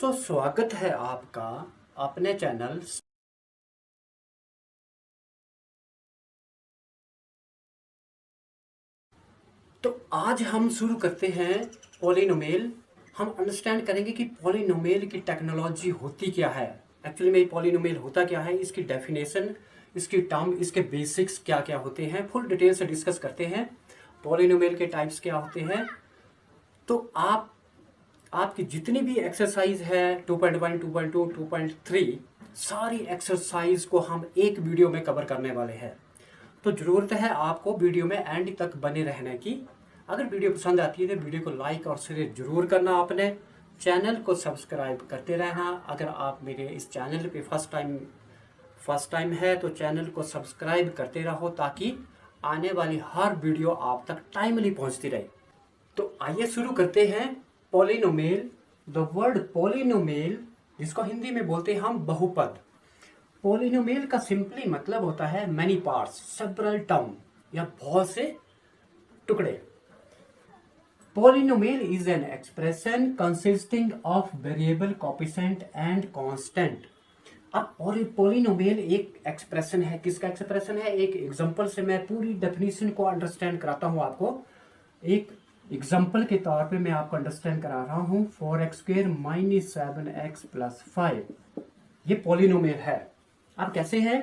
स्वागत है आपका अपने चैनल। तो आज हम शुरू करते हैं पॉलिनोमियल। हम अंडरस्टैंड करेंगे कि पॉलिनोमियल की टेक्नोलॉजी होती क्या है, एक्चुअली में पॉलिनोमियल होता क्या है, इसकी डेफिनेशन, इसकी टर्म, इसके बेसिक्स क्या क्या होते हैं, फुल डिटेल से डिस्कस करते हैं। पॉलिनोमियल के टाइप्स क्या होते हैं। तो आपकी जितनी भी एक्सरसाइज है 2.1, 2.2, 2.3, सारी एक्सरसाइज को हम एक वीडियो में कवर करने वाले हैं। तो ज़रूरत है आपको वीडियो में एंड तक बने रहने की। अगर वीडियो पसंद आती है तो वीडियो को लाइक और शेयर जरूर करना, अपने चैनल को सब्सक्राइब करते रहना। अगर आप मेरे इस चैनल पे फर्स्ट टाइम है तो चैनल को सब्सक्राइब करते रहो, ताकि आने वाली हर वीडियो आप तक टाइमली पहुंचती रहे। तो आइए शुरू करते हैं। पॉलिनोमियल, द वर्ड पॉलिनोमियल, जिसको हिंदी में बोलते हैं हम बहुपद। पॉलिनोमियल का सिंपली मतलब होता है मैनी पार्ट्स, सेवरल टर्म, या बहुत से टुकड़े। Polynomial is an expression consisting of variable, coefficient and constant. अब पॉलिनोमियल एक एक्सप्रेशन है। किसका एक्सप्रेशन है? एक एग्जांपल से मैं पूरी डेफिनेशन को अंडरस्टैंड कराता हूं आपको। एक एग्जांपल के तौर पे मैं आपको अंडरस्टैंड करा रहा हूं। 4x² - 7x + 5 ये पॉलिनोमियल है। अब कैसे है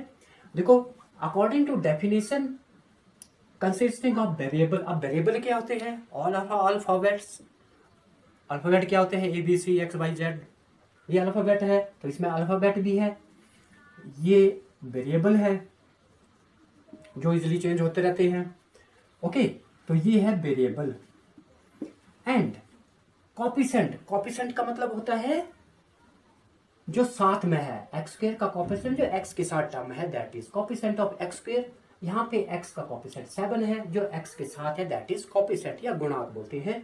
देखो, according to definition consisting of variable. अब वेरिएबल क्या होते हैं? All alphabets. अल्फाबेट क्या होते हैं? ABCXYZ। ये अल्फाबेट है तो इसमें अल्फाबेट भी है। ये वेरिएबल है जो इजिली चेंज होते रहते हैं। ओके, तो ये है वेरिएबल। एंड कोएफिशिएंट, कोएफिशिएंट का मतलब होता है जो साथ में है। x² का कोएफिशिएंट जो x के साथ टर्म है, that is coefficient of x²। यहाँ पे x का कोएफिशिएंट 7 है जो x के साथ है, दैट इज कोएफिशिएंट या गुणांक बोलते हैं।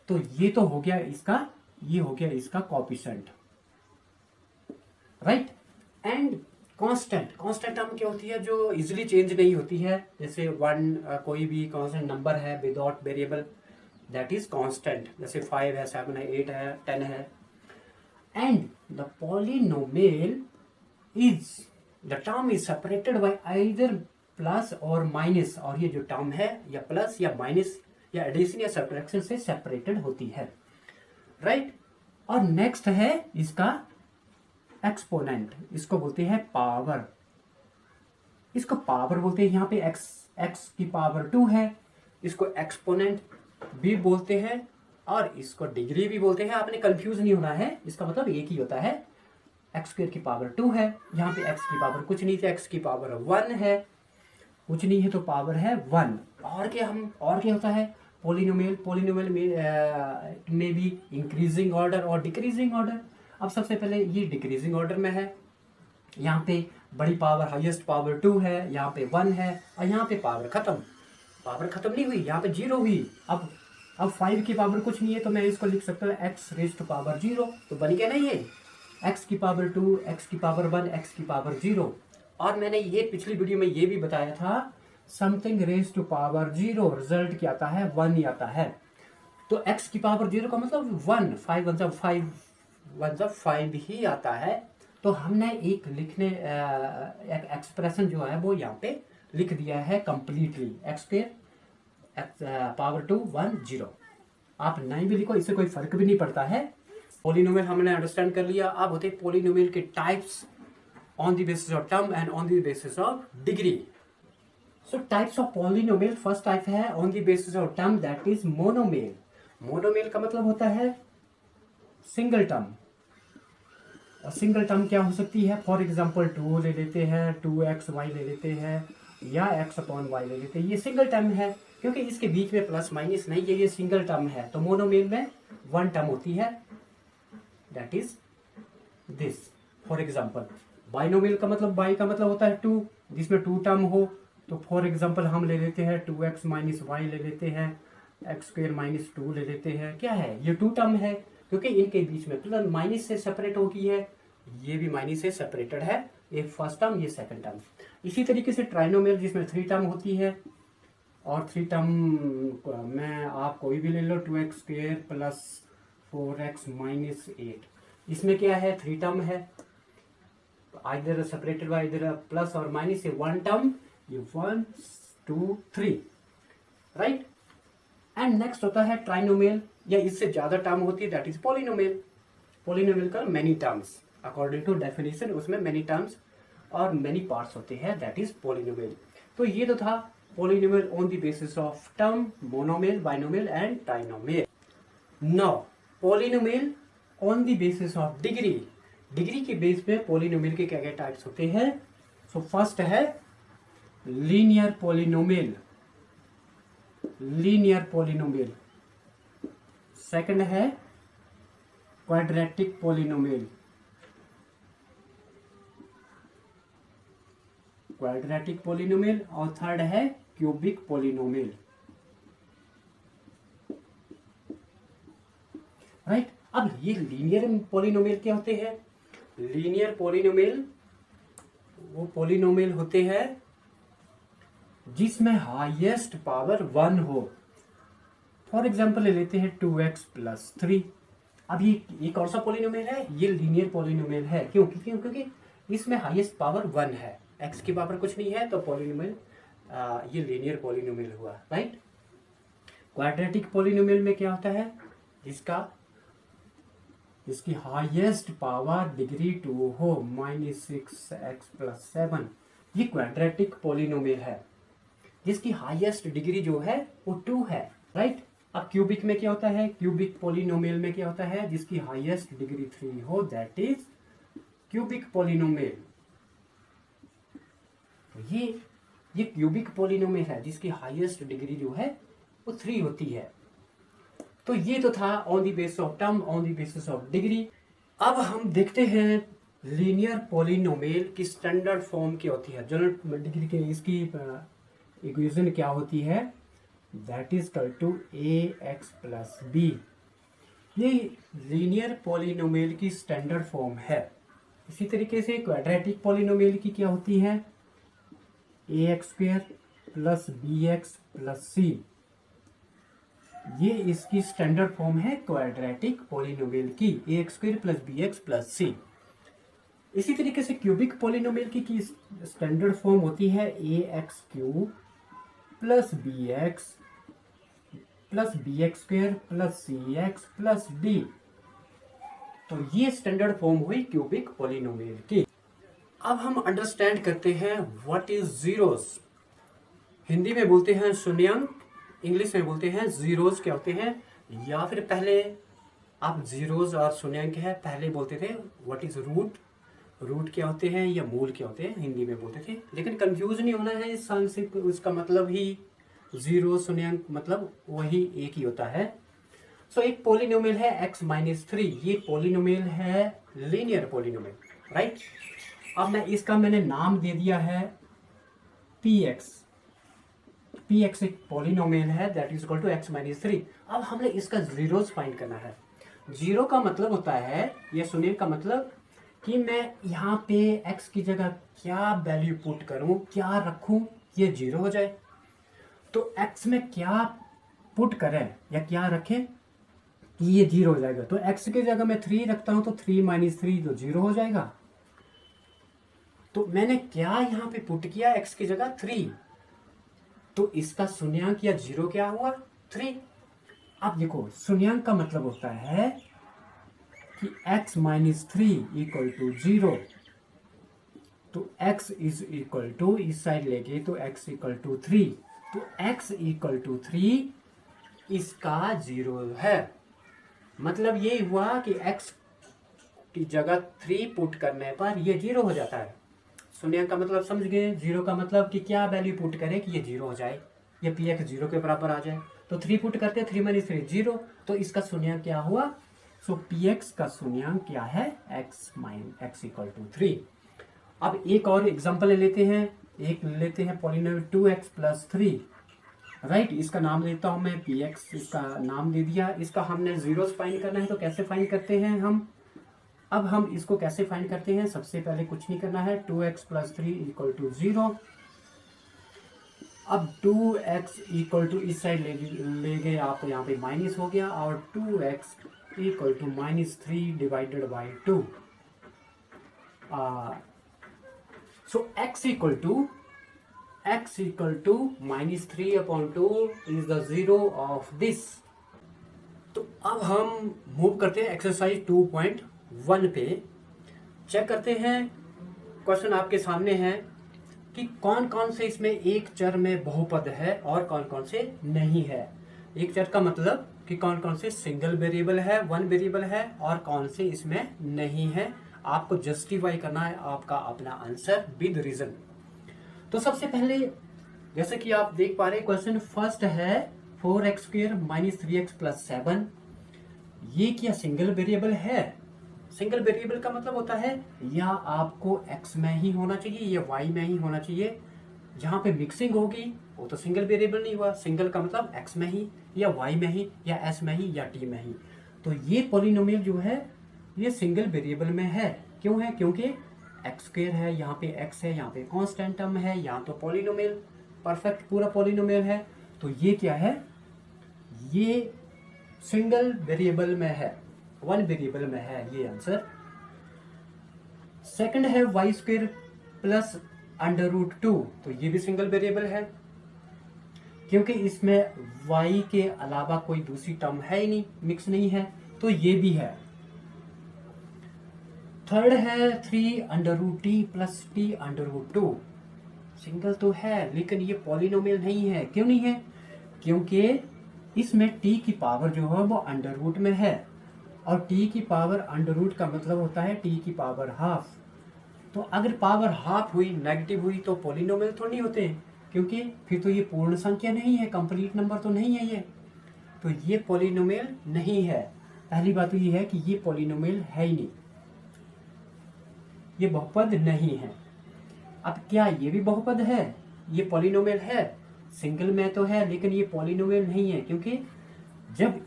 तो ये तो हो गया इसका, ये हो गया इसका coefficient, right. And constant, constant term क्या होती है? जो इजीली चेंज नहीं होती है। जैसे 1 कोई भी कांस्टेंट नंबर है without variable, that is constant. जैसे 5 है, 7 है, 8 है, 10 है। And the polynomial is, the term is separated by either plus और माइनस, और ये जो टर्म है या प्लस या माइनस या एडिशन या सब्ट्रैक्शन से सेपरेटेड होती है, राइट। और नेक्स्ट है इसका एक्सपोनेंट, इसको बोलते हैं पावर। इसको पावर बोलते हैं। यहाँ पे x की पावर 2 है, इसको एक्सपोनेंट भी बोलते हैं और इसको डिग्री भी बोलते हैं। आपने कंफ्यूज नहीं होना है, इसका मतलब एक ही होता है। x² की पावर 2 है, यहाँ पे x की पावर कुछ नहीं है, x की पावर 1 है, कुछ नहीं है तो पावर है 1। और क्या होता है? पॉलिनोमियल में भी इंक्रीजिंग ऑर्डर और डिक्रीजिंग ऑर्डर। अब सबसे पहले ये डिक्रीजिंग ऑर्डर में है। यहाँ पे बड़ी पावर, हाईएस्ट पावर 2 है, यहाँ पे 1 है, और यहाँ पे पावर खत्म नहीं हुई, यहाँ पे 0 हुई। अब 5 की पावर कुछ नहीं है तो मैं इसको लिख सकता हूँ x⁻0। तो बन गया ना ये x की पावर 2, x की पावर 1, x की पावर 0। और मैंने ये पिछली वीडियो में ये भी बताया था, something raise to power 0 result क्या आता है? 1 ही आता है। तो x की पावर 0 का मतलब 1, 5 1 जा 5 ही आता है। तो हमने एक एक्सप्रेशन जो है वो यहाँ पे लिख दिया है कंप्लीटली। x² power 2 1 0। आप नहीं भी लिखो, इससे कोई फर्क भी नहीं पड़ता है। पॉलिनोमियल हमने अंडरस्टैंड कर लिया। अब होते हैं पॉलिनोमियल के types on the basis of term and on the basis of degree. So types of polynomial, first type है on the basis of term, that is monomial. Monomial का मतलब होता है सिंगल टर्म। और सिंगल टर्म क्या हो सकती है? फॉर एग्जाम्पल 2 ले लेते हैं, 2xy ले लेते हैं, या x/y ले लेते हैं। ये सिंगल टर्म है क्योंकि इसके बीच में प्लस माइनस नहीं है, ये सिंगल टर्म है। तो मोनोमियल में 1 टर्म होती है, that is this. For example binomial का मतलब, बाई का मतलब होता है 2, जिसमें 2 टर्म हो। तो फॉर एग्जाम्पल हम ले लेते हैं 2x - y ले लेते हैं, x² - 2 ले लेते हैं। क्या है? ये 2 टर्म है क्योंकि इनके बीच में प्लस माइनस से सेपरेट हो गई है। ये भी माइनस से सेपरेटेड है, ये फर्स्ट टर्म, ये सेकंड टर्म। इसी तरीके से ट्राइनोमियल जिसमें 3 टर्म होती है, और 3 टर्म में आप कोई भी ले लो, 2x² + 4x - 8। इसमें क्या है, 3 टर्म है, आइदर सेपरेटेड बाय इधर प्लस और माइनस से 1 टर्म, ये 1 2 3, राइट। एंड नेक्स्ट होता है ट्राइनोमियल, या इससे ज्यादा टर्म होती है, दैट इज पॉलिनोमियल। पॉलिनोमियल का many terms, according to definition उसमें मेनी टर्म्स और मेनी पार्ट्स होते हैं, दैट इज पॉलिनोमियल। तो ये तो था polynomial on the basis of term, monomial, binomial and trinomial. Now polynomial on the basis of degree, degree के बेस पे पॉलिनोमियल के क्या क्या टाइप्स होते हैं। सो फर्स्ट है linear polynomial, linear polynomial. Second है क्वाड्रेटिक पॉलिनोमियल, क्वाड्रेटिक पॉलिनोमियल। और थर्ड है क्यूबिक पॉलिनोमियल, राइट। अब ये लीनियर पॉलिनोमियल क्या होते हैं? लीनियर पॉलिनोमियल वो पॉलिनोमियल होते हैं जिसमें हाईएस्ट पावर 1 हो। फॉर एग्जांपल ले लेते हैं 2x प्लस 3। अब ये कौन सा पॉलिनोमियल है? ये लीनियर पॉलिनोमियल है। क्यों? क्योंकि इसमें हाईएस्ट पावर 1 है, x की पावर कुछ नहीं है, तो पॉलिनोमियल ये लीनियर पॉलिनोमियल हुआ, राइट। क्वाड्रेटिक पॉलिनोमियल में क्या होता है? जिसकी हाईएस्ट पावर डिग्री 2 हो, -6x प्लस 7, ये क्वाड्रेटिक पॉलिनोमियल है जिसकी हाईएस्ट डिग्री जो है वो 2 है, राइट। अब क्यूबिक में क्या होता है? क्यूबिक पॉलिनोमियल में क्या होता है? जिसकी हाईएस्ट डिग्री 3 हो, दैट इज क्यूबिक पॉलिनोमियल। ये क्यूबिक पॉलिनोमियल है जिसकी हाईएस्ट डिग्री जो है वो 3 होती है। तो ये तो था on the basis of term, on the basis of degree. अब हम देखते हैं लीनियर पॉलिनोमियल की स्टैंडर्ड फॉर्म क्या होती है, जनरल डिग्री के। इसकी इक्वेशन क्या होती है? That is equal to ax plus b. ये लीनियर पॉलिनोमियल की स्टैंडर्ड फॉर्म है। इसी तरीके से क्वाड्रेटिक पॉलिनोमियल की क्या होती है? ax square plus bx plus c। ये इसकी स्टैंडर्ड फॉर्म है क्वाड्रेटिक पॉलिनोमियल की, ax square plus bx plus c। इसी तरीके से क्यूबिक पॉलिनोमियल की स्टैंडर्ड फॉर्म होती है ax cube plus bx plus bx square plus cx plus d। तो ये स्टैंडर्ड फॉर्म हुई क्यूबिक पॉलिनोमियल की। अब हम अंडरस्टैंड करते हैं व्हाट इज जीरोस। हिंदी में बोलते हैं शून्यांक, इंग्लिश में बोलते हैं जीरोस क्या होते हैं, या फिर पहले आप जीरोस और शून्यांक है पहले बोलते थे व्हाट इज रूट, रूट क्या होते हैं या मूल क्या होते हैं, हिंदी में बोलते थे। लेकिन कंफ्यूज नहीं होना है, इस सन से उसका मतलब ही जीरो शून्यांक मतलब वही एक ही होता है। सो एक पॉलिनोमियल है x माइनस 3, ये पॉलिनोमियल है लीनियर पॉलिनोमियल, राइट। अब मैंने नाम दे दिया है px। px एक पॉलिनोमियल है that is equal to x minus 3। अब हमने इसका जीरोस फाइंड करना है। जीरो का मतलब होता है, ये सुनिए, का मतलब कि मैं यहाँ पे x की जगह क्या वैल्यू पुट करूं, क्या रखूं, ये जीरो हो जाए। तो x में क्या पुट करें या क्या रखें कि ये जीरो हो जाएगा। तो x की जगह मैं 3 रखता हूं तो 3 माइनस 3 तो जीरो हो जाएगा। तो मैंने क्या यहाँ पे पुट किया? x की जगह 3, तो इसका शून्यांक या जीरो क्या हुआ? 3। अब देखो शून्यांक का मतलब होता है कि x माइनस 3 इक्वल टू 0। तो x इज इक्वल टू, इस साइड लेके तो x इक्वल टू 3, तो x इक्वल टू 3 इसका जीरो है। मतलब ये हुआ कि x की जगह 3 पुट करने पर ये जीरो हो जाता है। शून्य का मतलब समझ गए? जीरो का मतलब कि क्या वैल्यू पुट करें कि ये जीरो हो जाए, ये px जीरो के बराबर आ जाए। तो 3 पुट करते हैं, 3 माइनस 3 जीरो, तो इसका शून्य क्या हुआ? सो px का शून्यांक क्या है? x equal to 3। अब एक और एग्जांपल ले लेते हैं, पॉलिनोमियल 2x प्लस 3, राइट। इसका नाम लेता हूं मैं px, इसका नाम दे दिया। इसका हमने जीरोस फाइंड करना है, तो कैसे फाइंड करते हैं हम? अब हम इसको कैसे फाइंड करते हैं? सबसे पहले कुछ नहीं करना है, 2x प्लस 3 इक्वल टू 0। अब 2x इक्वल टू इस साइड ले गए आप, यहाँ पे माइनस हो गया, और 2x equal to -3 divided by 2. So x equal to -3/2 is the zero of this. तो अब हम मूव करते हैं एक्सरसाइज 2.1 पे. चेक करते हैं, क्वेश्चन आपके सामने है कि कौन कौन से इसमें एक चर में बहुपद है और कौन कौन से नहीं है. एक चर का मतलब कि कौन कौन से सिंगल वेरिएबल है, वन वेरिएबल है, और कौन से इसमें नहीं है. आपको जस्टिफाई करना है आपका अपना आंसर विद रीजन. तो सबसे पहले जैसे कि आप देख पा रहे हैं, क्वेश्चन फर्स्ट है 4x² - 3x + 7. ये क्या सिंगल वेरिएबल है? सिंगल वेरिएबल का मतलब होता है या आपको x में ही होना चाहिए या y में ही होना चाहिए. जहां पे मिक्सिंग होगी वो तो सिंगल वेरिएबल नहीं हुआ. सिंगल का मतलब x में ही या y में ही या s में ही या t में ही. तो ये पॉलिनोमियल जो है ये सिंगल वेरिएबल में है. क्यों है? क्योंकि x² है, यहाँ पे x है, यहाँ पे कांस्टेंट टर्म है, यहाँ तो पॉलिनोमियल परफेक्ट पूरा पॉलिनोमियल है. तो ये क्या है? ये सिंगल वेरिएबल में है, वन वेरिएबल में है ये आंसर. सेकंड है y² + √2. तो ये भी सिंगल वेरिएबल है क्योंकि इसमें y के अलावा कोई दूसरी टर्म है ही नहीं, मिक्स नहीं है. तो ये भी है. थर्ड है 3√t + t√2. सिंगल तो है लेकिन ये पॉलिनोमियल नहीं है. क्यों नहीं है? क्योंकि इसमें t की पावर जो है वो √ में है और t की पावर √ का मतलब होता है t की पावर हाफ. तो अगर पावर हाफ हुई, नेगेटिव हुई, तो पॉलिनोमियल थोड़ी नहीं होते, क्योंकि फिर तो ये पूर्ण संख्या नहीं है, कंप्लीट नंबर तो नहीं है ये. तो ये पॉलिनोमियल नहीं है. पहली बात तो ये है कि ये पॉलिनोमियल है ही नहीं, ये बहुपद नहीं है. अब क्या ये भी बहुपद है? ये पॉलिनोमियल है, सिंगल में तो है लेकिन ये पॉलिनोमियल नहीं है. क्योंकि जब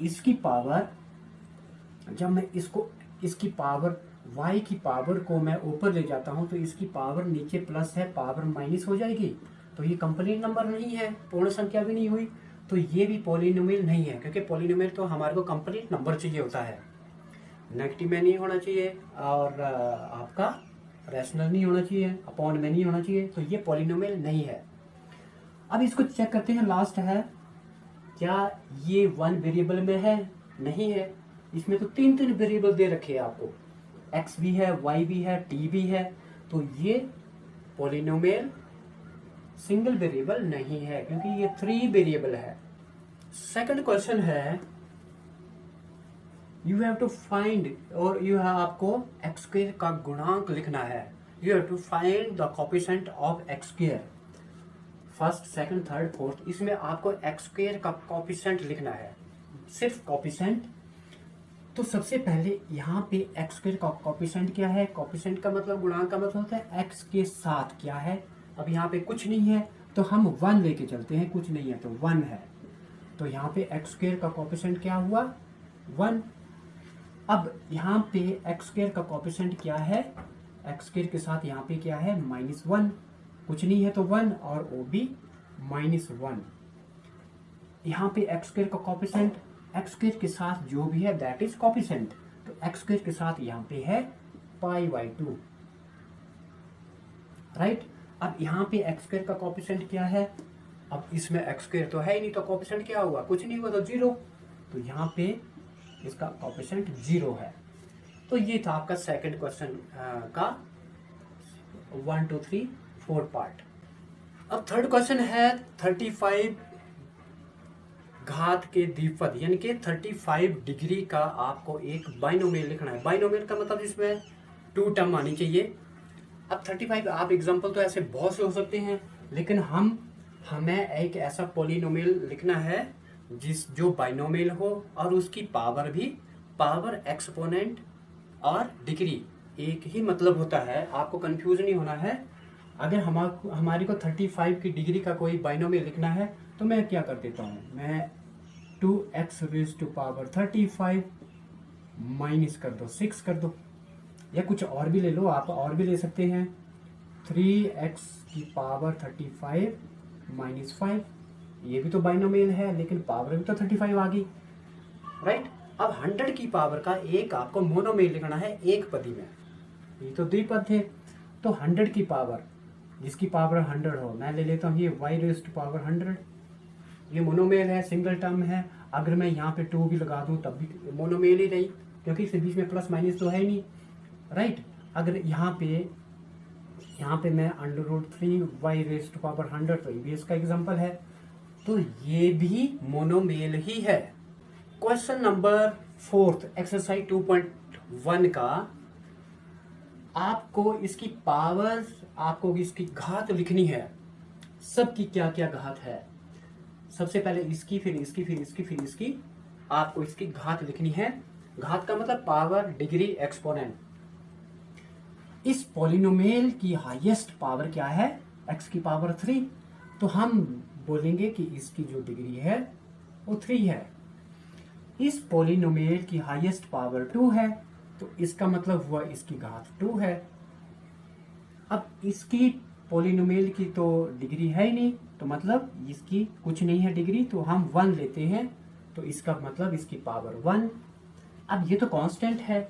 मैं इसकी पावर y की पावर को मैं ऊपर ले जाता हूं तो इसकी पावर नीचे प्लस है, पावर माइनस हो जाएगी. तो ये कंप्लीट नंबर नहीं है, पूर्ण संख्या भी नहीं हुई. तो ये भी पॉलिनोमियल नहीं है क्योंकि पॉलिनोमियल तो हमारे को कंप्लीट नंबर चाहिए होता है, नेगेटिव में नहीं होना चाहिए और आपका रैशनल नहीं होना चाहिए, अपॉन में नहीं होना चाहिए. तो ये पॉलिनोमियल नहीं है. अब इसको चेक करते हैं. लास्ट है, क्या ये वन वेरिएबल में है? नहीं है. इसमें तो तीन वेरिएबल दे रखे हैं आपको, x भी है, y भी है, t भी है. तो ये पॉलिनोमियल सिंगल वेरिएबल नहीं है क्योंकि ये 3 वेरिएबल है. सेकंड क्वेश्चन है, यू हैव टू फाइंड, और आपको x² का गुणांक लिखना है. You have to find the coefficient of x². First, second, third, fourth, इसमें आपको x² का कोफिशिएंट लिखना है, सिर्फ कोफिशिएंट. तो सबसे पहले यहाँ पे x² का कोफिशिएंट क्या है? कोफिशिएंट का मतलब, गुणांक का मतलब होता है x के साथ क्या है. अब यहाँ पे कुछ नहीं है तो हम 1 लेके चलते हैं, कुछ नहीं है तो 1 है. तो यहाँ पे x² का कोफिशिएंट क्या हुआ? 1. अब यहाँ पे x² का कोफिशिएंट क्या है? x² के साथ यहाँ पे क्या है? -1. कुछ नहीं है तो 1 और वो भी -1. यहाँ पे x² का कोफिशिएंट, x² के साथ जो भी है दैट इज कोफिशिएंट. तो x² के साथ यहाँ पे है π/2. राइट. अब यहाँ पे x² का कोफिशिएंट क्या है? अब इसमें x² तो है ही नहीं तो कोफिशिएंट क्या हुआ? कुछ नहीं हुआ तो 0. तो यहाँ पे इसका कोफिशिएंट 0 है. तो ये था आपका सेकंड क्वेश्चन का 1 2 3 4 पार्ट. अब थर्ड क्वेश्चन है 35 घात के द्विपद यानी कि 35 डिग्री का आपको एक बाइनोमियल लिखना है. बाइनोमियल का मतलब इसमें 2 टर्म आनी चाहिए. अब 35, आप एग्जांपल तो ऐसे बहुत से हो सकते हैं लेकिन हमें एक ऐसा पॉलिनोमियल लिखना है जो बाइनोमियल हो और उसकी पावर भी पावर एक्सपोनेंट और डिग्री एक ही मतलब होता है. आपको कंफ्यूज नहीं होना है. अगर हमारी को 35 की डिग्री का कोई बाइनोमियल लिखना है तो मैं क्या कर देता हूँ, मैं 2x⁵ माइनस कर दो 6 कर दो, या कुछ और भी ले लो, आप और भी ले सकते हैं. 3x⁵ -5, ये भी तो बाइनोमियल है लेकिन पावर भी तो 35 आ गई. राइट. अब 100 की पावर का एक आपको मोनोमेल लिखना है एक पदी में, ये तो द्विपद थे, तो 100 की पावर जिसकी पावर 100 हो, मैं ले लेता हूँ ये y रेज़ टू पावर 100, ये मोनोमेल है, सिंगल टर्म है। अगर मैं यहाँ पे 2 भी लगा दूँ तब भी मोनोमेल ही रही, क्योंकि इसके बीच में प्लस माइनस तो है ही नहीं, राइट। अगर यहाँ पे मैं √3 y रेज़ टू पावर 100, तो ये भी इसका एग्जांपल है, तो ये भी मोनोमेल ही है। क्वेश्चन नंबर 4 एक्सरसाइज 2.1 का आपको इसकी पावर, आपको इसकी घात लिखनी है, सबकी क्या क्या घात है। सबसे पहले इसकी, फिर इसकी, फिर इसकी, फिर इसकी, आपको इसकी घात लिखनी है। घात का मतलब पावर, डिग्री, एक्सपोनेंट। इस पॉलिनोमियल की हाईएस्ट पावर क्या है, x की पावर 3, तो हम बोलेंगे कि इसकी जो डिग्री है वो 3 है। इस पॉलिनोमियल की हाईएस्ट पावर 2 है, तो इसका मतलब हुआ इसकी घात 2 है। अब इसकी पॉलिनोमियल की तो डिग्री है ही नहीं, तो मतलब इसकी कुछ नहीं है डिग्री, तो हम 1 लेते हैं, तो इसका मतलब इसकी पावर 1। अब ये तो कांस्टेंट है,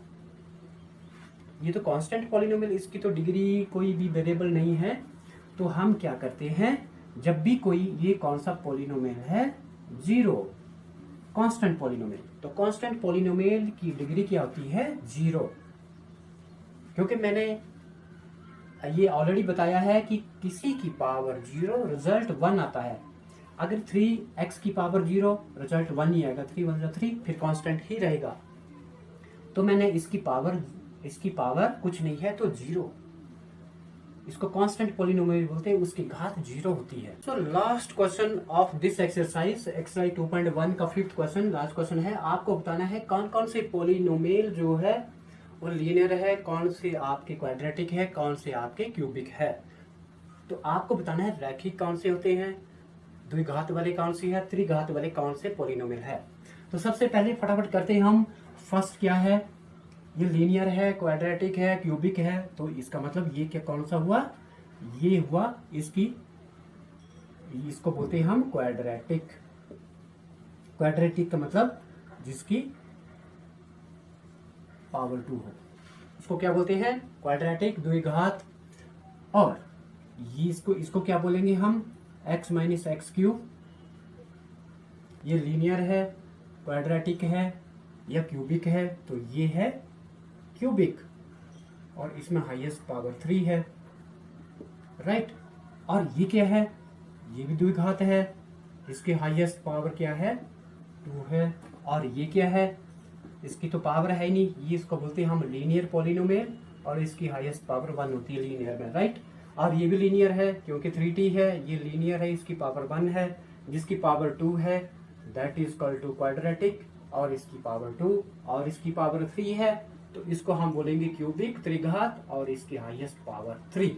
ये तो कांस्टेंट पॉलिनोमियल, इसकी तो डिग्री कोई भी वेरिएबल नहीं है। तो हम क्या करते हैं, जब भी कोई ये कौन सा पॉलिनोमियल है, 0 कांस्टेंट पॉलिनोमियल, तो कांस्टेंट पॉलिनोमियल की डिग्री क्या होती है, 0। क्योंकि मैंने ये ऑलरेडी बताया है कि किसी की पावर 0 रिजल्ट 1 आता है। अगर 3x की पावर 0 रिजल्ट 1 ही आएगा, 3 1 3, फिर कांस्टेंट ही रहेगा। तो मैंने इसकी पावर कुछ नहीं है तो 0, इसको कांस्टेंट पॉलिनोमियल बोलते हैं, उसकी घात 0 होती है। So last question of this exercise 2.1 का 5th क्वेश्चन, लास्ट क्वेश्चन है। आपको बताना है कौन कौन से पॉलिनोमियल जो है वो लीनियर है, कौन से आपके क्वाड्रेटिक है, कौन से आपके क्यूबिक है। तो आपको बताना है रैखिक कौन से होते हैं, द्विघात वाले कौन सी है, त्रिघात वाले कौन से पॉलिनोमियल है। तो सबसे पहले फटाफट करते हैं हम। फर्स्ट क्या है, ये लीनियर है, क्वाड्रेटिक है, क्यूबिक है, तो इसका मतलब ये क्या कौन सा हुआ, ये हुआ इसको बोलते हैं हम क्वाड्रेटिक। क्वाड्रेटिक का मतलब जिसकी पावर 2 हो, उसको क्या बोलते हैं, क्वाड्रेटिक, द्विघात। और ये इसको क्या बोलेंगे हम, x माइनस एक्स क्यूब। ये लीनियर है, क्वाड्रेटिक है या क्यूबिक है, तो ये है क्यूबिक, और इसमें हाईएस्ट पावर 3 है, राइट। और ये क्या है, ये भी द्विघात है, इसके हाईएस्ट पावर क्या है, 2 है। और ये क्या है, इसकी तो पावर है ही नहीं, ये इसको बोलते हैं हम लीनियर पॉलिनोमियल, और इसकी हाईएस्ट पावर 1 होती है लीनियर में, राइट। और ये भी लीनियर है क्योंकि 3t है, ये लीनियर है, इसकी पावर 1 है, जिसकी पावर 2 है, that is equal to quadratic, और इसकी पावर 2 और इसकी पावर 3 है, तो इसको हम बोलेंगे क्यूबिक, त्रिघात, और इसकी हाईएस्ट पावर 3,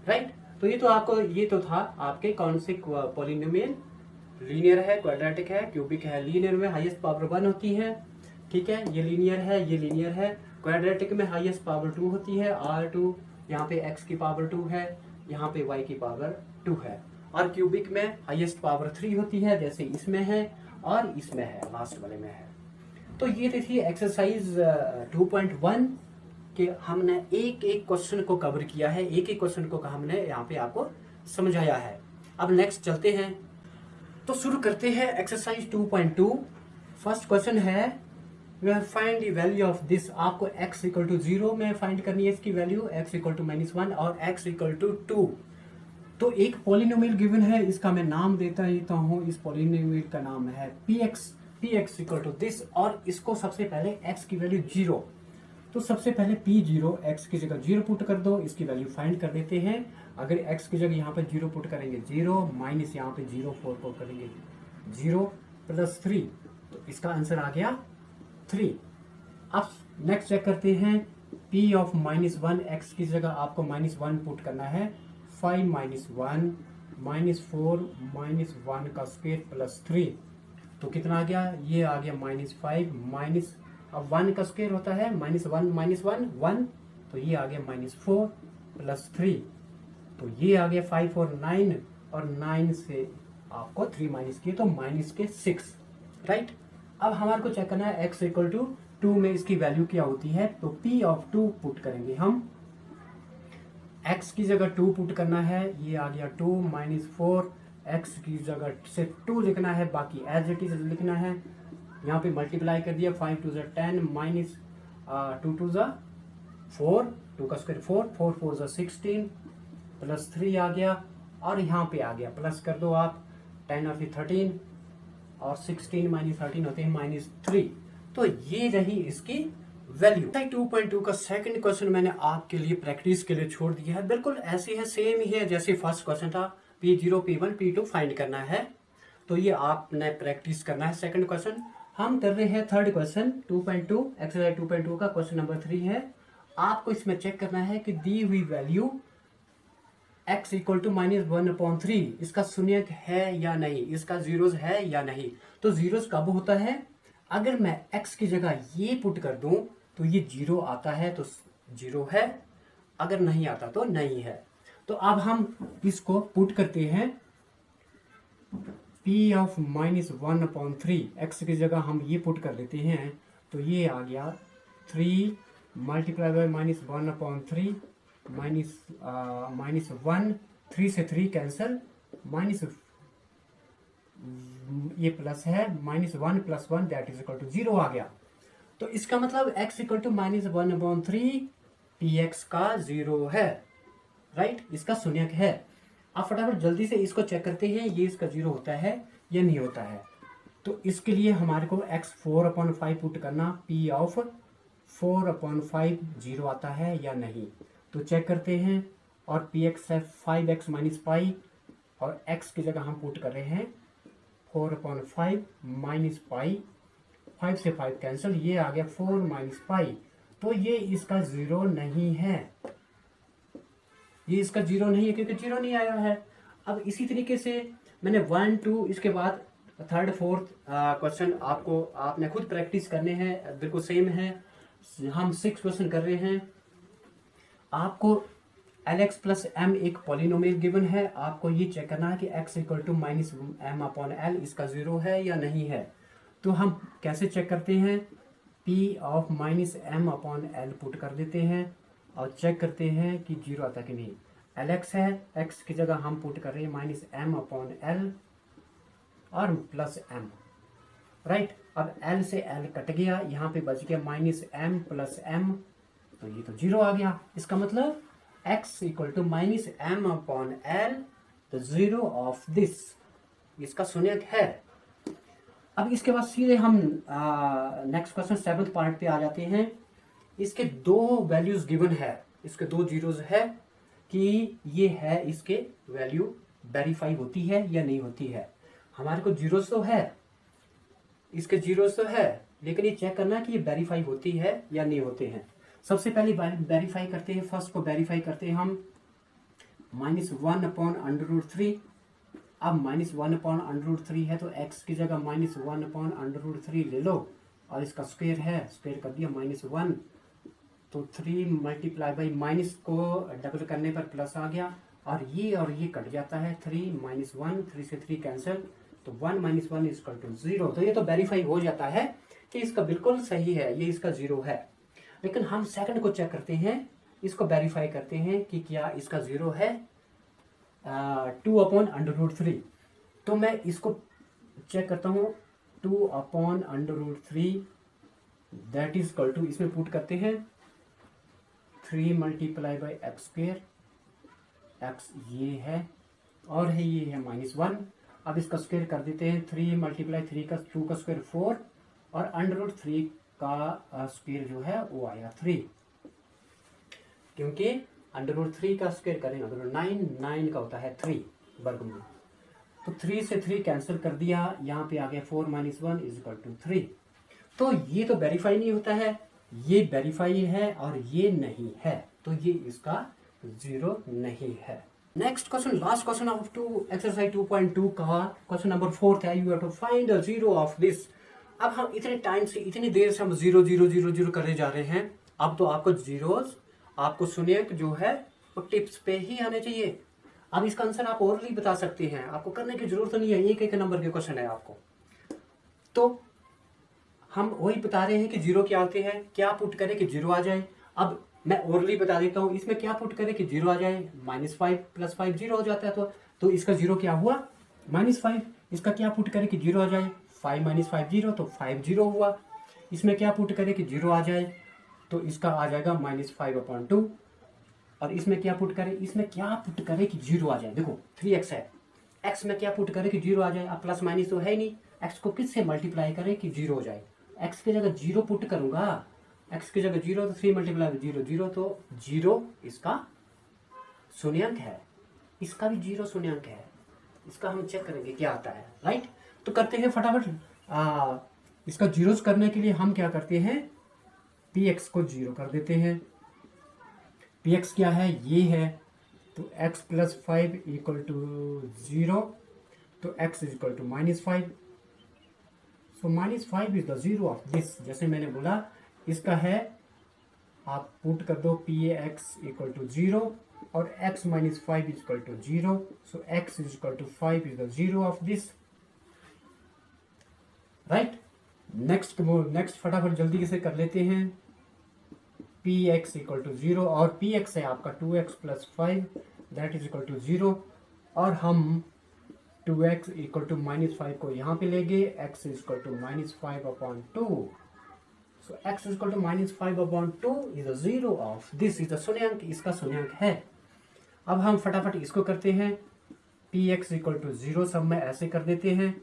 राइट। तो ये तो था आपके कौन से पॉलिनोमियल, लीनियर है, क्वाड्रेटिक है, क्यूबिक है। लीनियर में हाईएस्ट पावर 1 होती है, ठीक है, ये लीनियर है, ये लीनियर है। क्वाड्रेटिक में हाईएस्ट पावर 2 होती है, R2, यहाँ पे x की पावर 2 है, यहाँ पे y की पावर 2 है। और क्यूबिक में हाईएस्ट पावर 3 होती है, जैसे इसमें है और इसमें है, लास्ट वाले में है। तो ये थी एक्सरसाइज 2.1 के, हमने एक एक क्वेश्चन को कवर किया है, एक एक क्वेश्चन को हमने यहाँ पे आपको समझाया है। अब नेक्स्ट चलते हैं, तो शुरू करते हैं एक्सरसाइज 2.2। फर्स्ट क्वेश्चन है, find the value of this. आपको x इक्वल टू 0 में फाइंड करनी है इसकी वैल्यू, x इक्वल टू -1 और x इक्वल टू 2। तो एक पॉलिनोमियल गिवन है, इसका मैं नाम देता हूँ, इस पॉलिनोमियल का नाम है px इक्वल टू दिस, और इसको सबसे पहले x की वैल्यू 0, तो सबसे पहले p0 x की जगह 0 पुट कर दो, इसकी वैल्यू फाइंड कर देते हैं। अगर x की जगह यहाँ पे 0 पुट करेंगे 0, माइनस यहाँ पे 0 4 पुट करेंगे 0 प्लस 3, तो इसका आंसर आ गया 3। अब नेक्स्ट चेक करते हैं, p ऑफ -1, x की जगह आपको -1 पुट करना है, 5 - 1 -4 -1 का स्क्वायर प्लस 3, तो कितना आ गया, ये आ गया -5 माइनस, अब 1 का स्क्वायर होता है -1 -1 तो ये आ गया -4 प्लस 3, तो ये आ गया 5 और 9, और 9 से आपको 3 माइनस किए तो -6, राइट। अब हमारे को चेक करना है एक्स इक्वल टू 2 में इसकी वैल्यू क्या होती है, तो पी ऑफ 2 पुट करेंगे हम। x की जगह 2 पुट करना है, ये आ गया 2 माइनस 4, एक्स की जगह सिर्फ 2 लिखना है, बाकी एज इट इज लिखना है। यहाँ पे मल्टीप्लाई कर दिया, 5 टू 10 माइनस 2 टू 4, 2 का स्क्वायर 4, 4 4 16 प्लस 3 आ गया, और यहाँ पे आ गया प्लस कर दो आप, 10 और फिर 13 और 16 माइनस 13 होते हैं -3। तो ये रही इसकी वैल्यू। 2.2 का सेकंड क्वेश्चन मैंने आपके लिए प्रैक्टिस के लिए छोड़ दिया है, बिल्कुल ऐसी है, सेम ही है जैसे फर्स्ट क्वेश्चन था। P0 P1 P2 फाइंड करना है, तो ये आपने प्रैक्टिस करना है। सेकंड क्वेश्चन हम कर रहे हैं, थर्ड क्वेश्चन 2.2 एक्सरसाइज 2.2 का क्वेश्चन नंबर 3 है। आपको इसमें चेक करना है कि दी हुई वैल्यू x इक्वल टू -1/3 इसका शून्यक है या नहीं, इसका जीरोस है या नहीं। तो जीरोस कब होता है, अगर मैं x की जगह ये पुट कर दूं तो ये 0 आता है तो 0 है, अगर नहीं आता तो नहीं है। तो अब हम इसको पुट करते हैं, p ऑफ -1/3 x की जगह हम ये पुट कर देते हैं, तो ये आ गया 3 मल्टीप्लाई बाय -1/3 -1, 3 से 3 कैंसल, माइनस ये प्लस है, -1 + 1 दैट इज इक्वल टू 0 आ गया। तो इसका मतलब x इक्वल टू -1/3 px का 0 है, राइट, इसका शून्यक है। अब फटाफट जल्दी से इसको चेक करते हैं, ये इसका 0 होता है या नहीं होता है। तो इसके लिए हमारे को x 4/5 पुट करना, p ऑफ 4/5 0 आता है या नहीं, तो चेक करते हैं। और px है 5x - पाई, और x की जगह हम पुट कर रहे हैं 4/5 माइनस पाई, 5 से 5 कैंसिल, ये आ गया 4 - पाई। तो ये इसका 0 नहीं है, ये इसका 0 नहीं है क्योंकि 0 नहीं आया है। अब इसी तरीके से मैंने 1 2 इसके बाद थर्ड फोर्थ क्वेश्चन आपको आपने खुद प्रैक्टिस करने हैं, बिल्कुल सेम है। हम 6 क्वेश्चन कर रहे हैं। आपको Lx प्लस m एक पॉलिनोमियल गिवन है, आपको ये चेक करना है कि x इक्वल टू -m/l इसका 0 है या नहीं है। तो हम कैसे चेक करते हैं, p ऑफ -m/l पुट कर देते हैं और चेक करते हैं कि 0 आता कि नहीं। Lx है, x की जगह हम पुट कर रहे हैं -m/l और प्लस m, राइट। अब l से l कट गया, यहाँ पे बच गया -m + m, तो ये तो 0 आ गया। इसका मतलब x equal to -m/l, the 0 of this, इसका शून्यक है। अब इसके बाद सीधे हम नेक्स्ट क्वेश्चन 7th पार्ट पे आ जाते हैं। इसके 2 वैल्यूज गिवन है, इसके 2 जीरोज है कि ये है, इसके वैल्यू वेरीफाई होती है या नहीं होती है। हमारे को जीरोज तो है, इसके जीरोज तो है, लेकिन ये चेक करना है कि ये वेरीफाई होती है या नहीं होते हैं। सबसे पहले वेरीफाई करते हैं, फर्स्ट को वेरीफाई करते हैं हम, -1/√3। अब -1/√3 है तो x की जगह -1/√3 ले लो, और इसका स्क्वायर है, स्क्वायर कर दिया -1, तो 3 मल्टीप्लाई बाई माइनस को डबल करने पर प्लस आ गया, और ये कट जाता है, 3 - 1, 3 से 3 कैंसिल, तो 1 - 1 = 0। तो ये तो वेरीफाई हो जाता है कि इसका बिल्कुल सही है, ये इसका 0 है। लेकिन हम सेकंड को चेक करते हैं, इसको वेरीफाई करते हैं कि क्या इसका 0 है, 2/√3। तो मैं इसको चेक करता हूँ, 2/√3 दैट इज इक्वल टू, इसमें पुट करते हैं 3 मल्टीप्लाई बाई x², x ये है और है ये है -1। अब इसका स्क्वायर कर देते हैं, 3 मल्टीप्लाई 3 का 2 का स्क्वायर 4, और √3 का स्क्वायर जो है वो आया 3, क्योंकि √3 का स्क्वायर करेंगे तो 9 का होता है 3 वर्गमूल। तो 3 से 3 कैंसिल कर दिया, यहाँ पे आ गया 4 - 1 = 3। तो ये तो वेरीफाई नहीं होता है, ये वेरीफाई है और ये नहीं है, तो ये इसका 0 नहीं है। Next question, last question of exercise 2.2 का क्वेश्चन नंबर 4 है, you have to find the 0 of this. अब हम इतने टाइम से, इतनी देर से हम 0 0 0 0 करने जा रहे हैं। अब तो आपको जीरोस, आपको शून्यक जो है वो टिप्स पे ही आने चाहिए। अब इसका आंसर आप ओरली बता सकते हैं, आपको करने की जरूरत नहीं है, एक एक नंबर के क्वेश्चन है आपको। तो हम वही बता रहे हैं कि जीरो क्या होते हैं, क्या पुट करें कि जीरो आ जाए। अब मैं ओरली बता देता हूँ, इसमें क्या पुट करें कि जीरो आ जाए, -5 + 5 जीरो हो जाता है। तो इसका जीरो क्या हुआ, -5। इसका क्या पुट करें कि जीरो आ जाए, 5 - 5 जीरो, तो 5 जीरो हुआ। इसमें क्या पुट करें कि जीरो आ जाए, तो इसका आ जाएगा -5/2। और इसमें क्या पुट करें, इसमें क्या पुट करें कि जीरो आ जाए। देखो 3x है, x में क्या पुट करें कि जीरो आ जाए। अब प्लस माइनस तो है ही नहीं, x को किससे मल्टीप्लाई करें कि जीरो हो जाए। x की जगह जीरो पुट करूंगा, x की जगह जीरो, तो 3 × 0 0, तो जीरो इसका शून्यंक है, इसका भी जीरो शून्यंक है। इसका हम चेक करेंगे क्या आता है, राइट। तो करते हैं फटाफट। इसका जीरोस करने के लिए हम क्या करते हैं, px को जीरो कर देते हैं। px क्या है, ये है, तो x + 5 = 0, तो x = -5। So -5 is the zero of this. जैसे मैंने बोला, इसका है, आप पुट कर दो px = 0 और x - 5 = 0, so x = 5 is the zero of this, right. Next फटाफट जल्दी से कर लेते हैं। px = 0 और px है आपका 2x + 5 that is equal to 0, और हम 2x = -5 को यहाँ पे लेंगे, x = -5/2। So x = -5/2 is the zero of this, is the शून्यंक, इसका शून्यंक है। अब हम फटाफट इसको करते हैं, px = 0 सब में ऐसे कर देते हैं।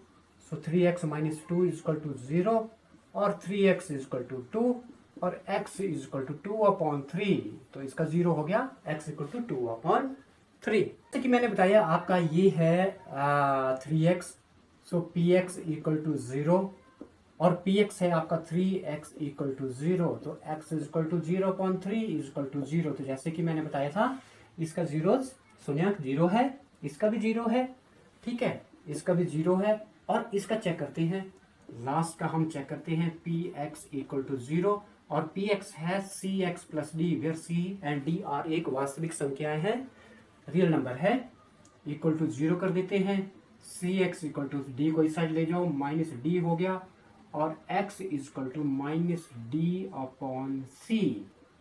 सो 3x - 2 = 0 और 3x = 2 और x = 2/3, तो इसका जीरो हो गया, x = 2/3। जैसे कि मैंने बताया आपका ये है 3x, सो px = 0 और px है आपका 3x = 0, तो x = 0/3 = 0। तो जैसे कि मैंने बताया था, इसका जीरो शून्यंक जीरो है, इसका भी जीरो है, ठीक है, इसका भी जीरो है। और इसका चेक करते हैं, लास्ट का हम चेक करते हैं, px = 0 और px है cx + d, where c and d are एक वास्तविक संख्याएं हैं, रियल नंबर है, = 0 कर देते हैं। cx = d को इस साइड ले जाओ, -d हो गया, और x = -d/c,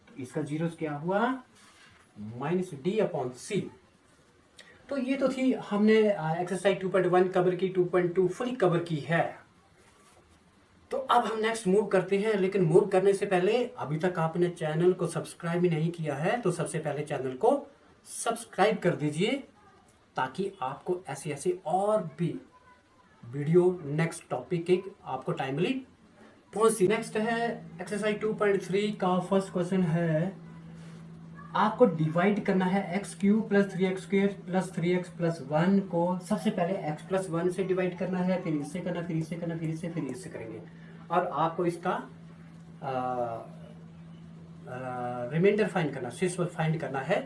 तो इसका जीरो क्या हुआ, -d/c। तो ये तो थी, हमने एक्सरसाइज 2.1 कवर की, 2.2 फुली कवर की है। तो अब हम नेक्स्ट मूव करते हैं, लेकिन मूव करने से पहले अभी तक आपने चैनल को सब्सक्राइब ही नहीं किया है, तो सबसे पहले चैनल को सब्सक्राइब कर दीजिए, ताकि आपको ऐसी ऐसी और भी वीडियो नेक्स्ट टॉपिक के आपको टाइमली पहुंचती। नेक्स्ट है एक्सरसाइज 2.3 का फर्स्ट क्वेश्चन है, आपको डिवाइड करना है x³ + 3x² + 3x + 1 को। सबसे पहले x + 1 से डिवाइड करना है, फिर इससे करना, फिर इससे करना, फिर इससे करेंगे, और आपको इसका रिमाइंडर फाइंड करना, शेष फाइंड करना है।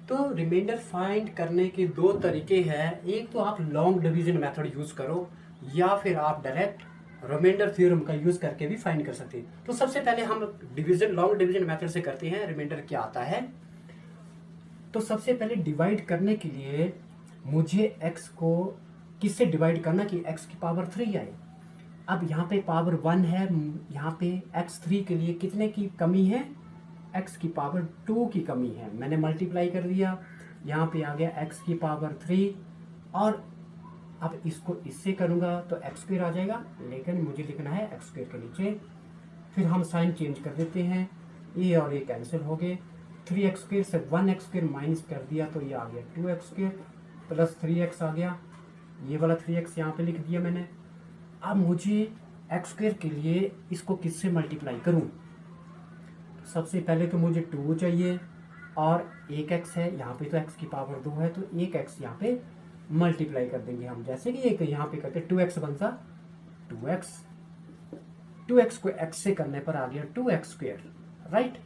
तो रिमाइंडर फाइंड करने के दो तरीके हैं, एक तो आप लॉन्ग डिवीजन मेथड यूज करो, या फिर आप डायरेक्ट रिमाइंडर थ्योरम का यूज करके भी फाइंड कर सकते हैं। तो सबसे पहले हम लॉन्ग डिवीजन मेथड से करते हैं, रिमाइंडर क्या आता है। तो सबसे पहले डिवाइड करने के लिए मुझे x को किससे डिवाइड करना कि x की पावर 3 आए। अब यहाँ पे पावर 1 है, यहाँ पे x3 के लिए कितने की कमी है, x की पावर 2 की कमी है। मैंने मल्टीप्लाई कर दिया, यहाँ पे आ गया x की पावर 3, और अब इसको इससे करूँगा तो x² आ जाएगा, लेकिन मुझे लिखना है x² के नीचे। फिर हम साइन चेंज कर देते हैं, ये और ये कैंसिल हो गए, 3x² से 1x² माइनस कर दिया, तो ये आ गया 2x² + 3x आ गया, ये वाला 3x यहाँ पे लिख दिया मैंने। अब मुझे x² के लिए इसको किससे मल्टीप्लाई करूँ। सबसे पहले तो मुझे 2 चाहिए, और 1x है, यहाँ पे तो x की पावर 2 है, तो 1x यहाँ पे मल्टीप्लाई कर देंगे हम, जैसे कि एक यहाँ पे करके 2x बनता 2x को x से करने पर आ गया 2x², राइट।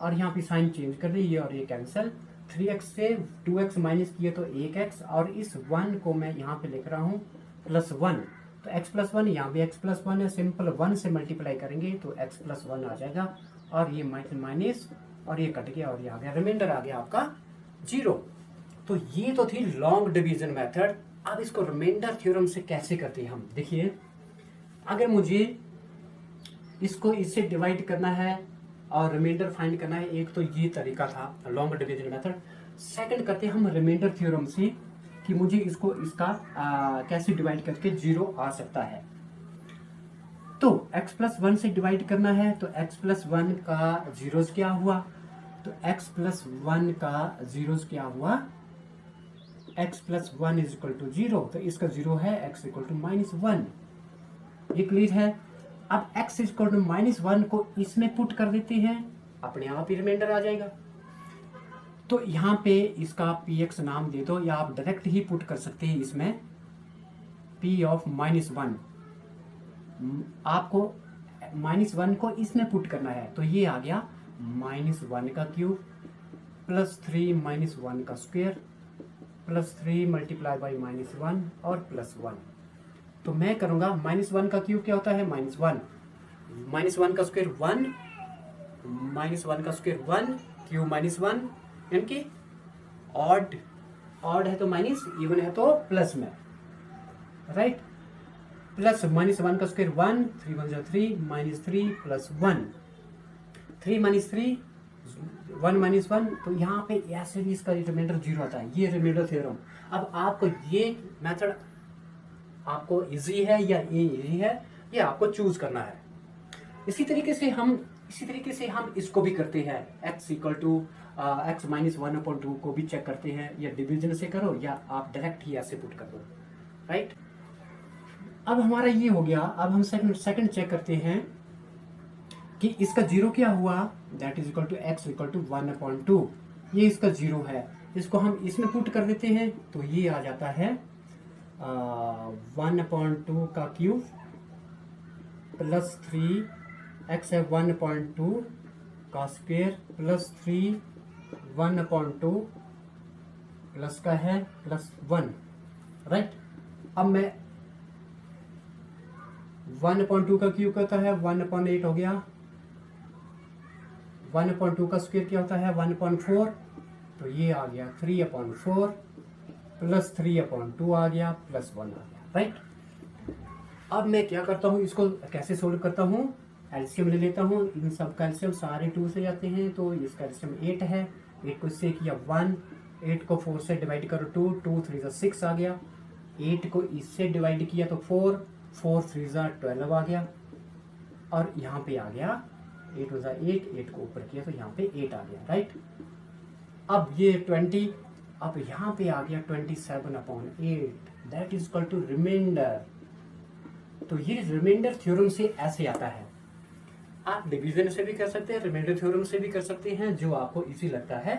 और यहाँ पे साइन चेंज कर दी, ये और ये कैंसिल, 3x से 2x माइनस किए तो 1x, और इस 1 को मैं यहाँ पे लिख रहा हूँ +1, तो x + 1, यहाँ भी x + 1 है, सिंपल 1 से मल्टीप्लाई करेंगे तो x + 1 आ जाएगा, और ये माइनस और ये कट गया, और ये आ गया, रिमाइंडर आ गया आपका 0। तो ये तो थी लॉन्ग डिवीजन मेथड। अब इसको रिमाइंडर थ्योरम से कैसे करते हैं हम, देखिए, अगर मुझे इसको इससे डिवाइड करना है और रिमाइंडर फाइंड करना है। एक तो ये तरीका था लॉन्ग डिवीजन मेथड। सेकंड करते हैं हम रिमाइंडर थ्योरम से कि मुझे इसको इसका कैसे डिवाइड करके जीरो आ सकता है। तो x प्लस 1 से डिवाइड करना है, तो x प्लस 1 का जीरोस क्या हुआ, तो x प्लस 1 का जीरोस क्या हुआ, x plus 1 is equal to 0, तो इसका जीरो है x इक्वल टू -1। ये क्लियर है। अब x इक्वल टू -1 को इसमें पुट कर देते हैं, अपने आप ही रिमाइंडर आ जाएगा। तो यहाँ पे इसका px नाम दे दो, या आप डायरेक्ट ही पुट कर सकते हैं इसमें p ऑफ -1। आपको -1 को इसमें पुट करना है, तो ये आ गया -1 का क्यूब प्लस 3 -1 का स्क्वायर प्लस 3 मल्टीप्लाई बाई -1 और प्लस 1। तो मैं करूंगा -1 का क्यूब क्या होता है, -1, -1 का स्क्वायर 1, -1 का स्क्वायर 1, क्यूब -1, यानी कि ऑड है तो माइनस, इवन है तो प्लस में, राइट। प्लस -1 का स्क्वायर 1, 3 1 जा 3, -3 प्लस 1, 3 -3 1 -1। तो यहाँ पे ऐसे भी इसका रिमाइंडर 0 आता है। ये रिमाइंडर थ्योरम। अब आपको ये मेथड आपको इजी है या ये इजी है, ये आपको चूज करना है। इसी तरीके से हम इसको भी करते हैं, x इक्वल टू x -1/2 को भी चेक करते हैं, या डिवीजन से करो या आप डायरेक्ट ही ऐसे पुट कर दो, राइट। अब हमारा ये हो गया। अब हम सेकंड चेक करते हैं कि इसका जीरो क्या हुआ, that is equal to x equal to 1/2। ये इसका जीरो है, इसको हम इसमें पुट कर देते हैं, तो ये आ जाता है 1/2 का क्यूब प्लस 3, x है 1/2 का स्क्वायर प्लस 3 1/2 प्लस का है प्लस 1, राइट। अब मैं 1/2 का क्यूब करता है 1/8 हो गया, 1/2 का स्क्वायर क्या होता है 1/4, तो ये आ गया 3/4 प्लस 3/2 आ गया प्लस 1 आ गया, राइट। अब मैं क्या करता हूँ, इसको कैसे सोल्व करता हूँ, एलसीएम ले लेता हूँ। इन सब का एलसीएम सारे 2 से जाते हैं, तो इसका एलसीएम 8 है। 8 को इससे किया 1, 8 को 4 से डिवाइड करो 2, 2 3 6 आ गया। 8 को इससे डिवाइड किया तो 4, 4 3 12 आ गया, और यहाँ पे आ गया 8 × 8, 8 को ऊपर किया तो यहाँ पे 8 आ गया, राइट। अब ये 20, अब यहाँ पे आ गया 27/8, that is equal to remainder. तो ये रिमाइंडर थ्योरम से ऐसे आता है। आप डिवीजन से भी कर सकते हैं, रिमाइंडर थ्योरम से भी कर सकते हैं, जो आपको इजी लगता है,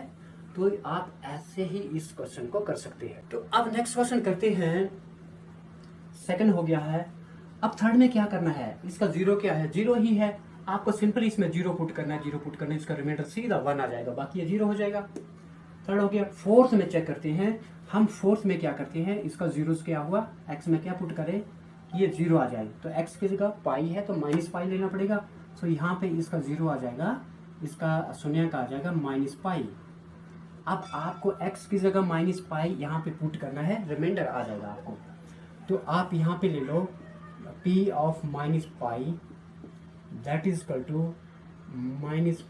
तो आप ऐसे ही इस क्वेश्चन को कर सकते हैं। तो अब नेक्स्ट क्वेश्चन करते हैं। सेकंड हो गया है। अब थर्ड में क्या करना है, इसका जीरो क्या है, जीरो ही है। आपको सिंपली इसमें जीरो पुट करना है, जीरो पुट करना है, इसका रिमाइंडर सीधा 1 आ जाएगा, बाकी ये जीरो हो जाएगा। थर्ड हो गया। फोर्थ में चेक करते हैं हम। फोर्थ में क्या करते हैं, इसका जीरो क्या हुआ, एक्स में क्या पुट करें, ये जीरो आ जाए, तो एक्स की जगह पाई है तो -पाई लेना पड़ेगा। तो यहाँ पे इसका जीरो आ जाएगा, इसका शून्य का आ जाएगा -पाई। अब आपको x की जगह -पाई यहाँ पे पुट करना है, रिमाइंडर आ जाएगा आपको। तो आप यहाँ पे ले लो p of -pi, that is equal to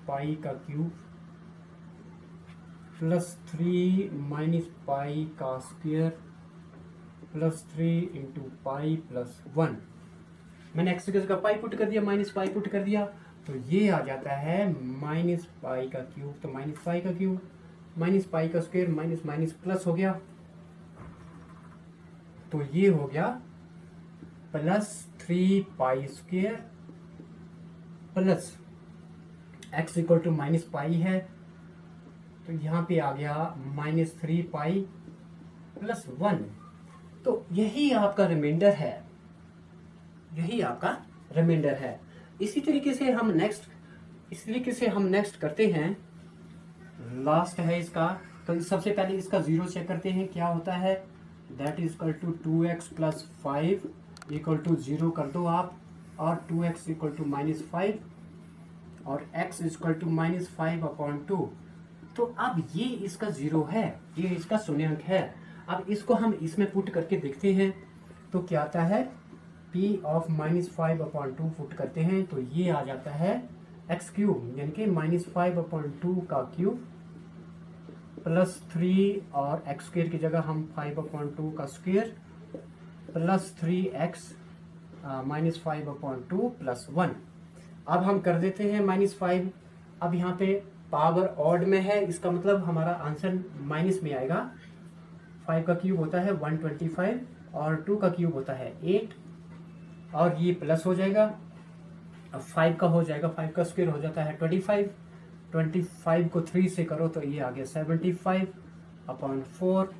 -pi का क्यूब प्लस 3 -पाई का स्क्वायर प्लस 3 × पाई प्लस 1। मैंने x की जगह पाई पुट कर दिया, -पाई पुट कर दिया, तो ये आ जाता है -पाई का क्यूब, तो -पाई का क्यूब -पाई का स्क्वायर माइनस प्लस हो गया, तो ये हो गया plus 3 pi square plus x equal to -pi है, तो यहाँ पे आ गया -3 पाई प्लस 1। तो यही आपका रिमाइंडर है, यही आपका रिमाइंडर है। इसी तरीके से हम नेक्स्ट करते हैं। लास्ट है इसका, तो सबसे पहले इसका जीरो चेक करते हैं क्या होता है, that is equal to 2x plus 5 equal to 0 कर दो आप, और 2x इक्वल टू -5 और x इक्वल टू -5/2। तो अब ये इसका जीरो है, ये इसका शून्य अंक है। अब इसको हम इसमें पुट करके देखते हैं, तो क्या आता है पी ऑफ -5/2 फुट करते हैं तो ये आ जाता है एक्स क्यूब, यानी कि -5/2 का क्यूब प्लस 3 और एक्स स्क्वेयर की जगह हम 5/2 का स्क्वेयर प्लस 3x -5/2 प्लस 1। अब हम कर देते हैं -5। अब यहाँ पे पावर ऑड में है, इसका मतलब हमारा आंसर माइनस में आएगा। 5 का क्यूब होता है 125 और 2 का क्यूब होता है 8 और ये प्लस हो जाएगा। अब 5 का हो जाएगा, 5 का स्क्वायर हो जाता है 25। 25 को 3 से करो तो ये आ गया 75/4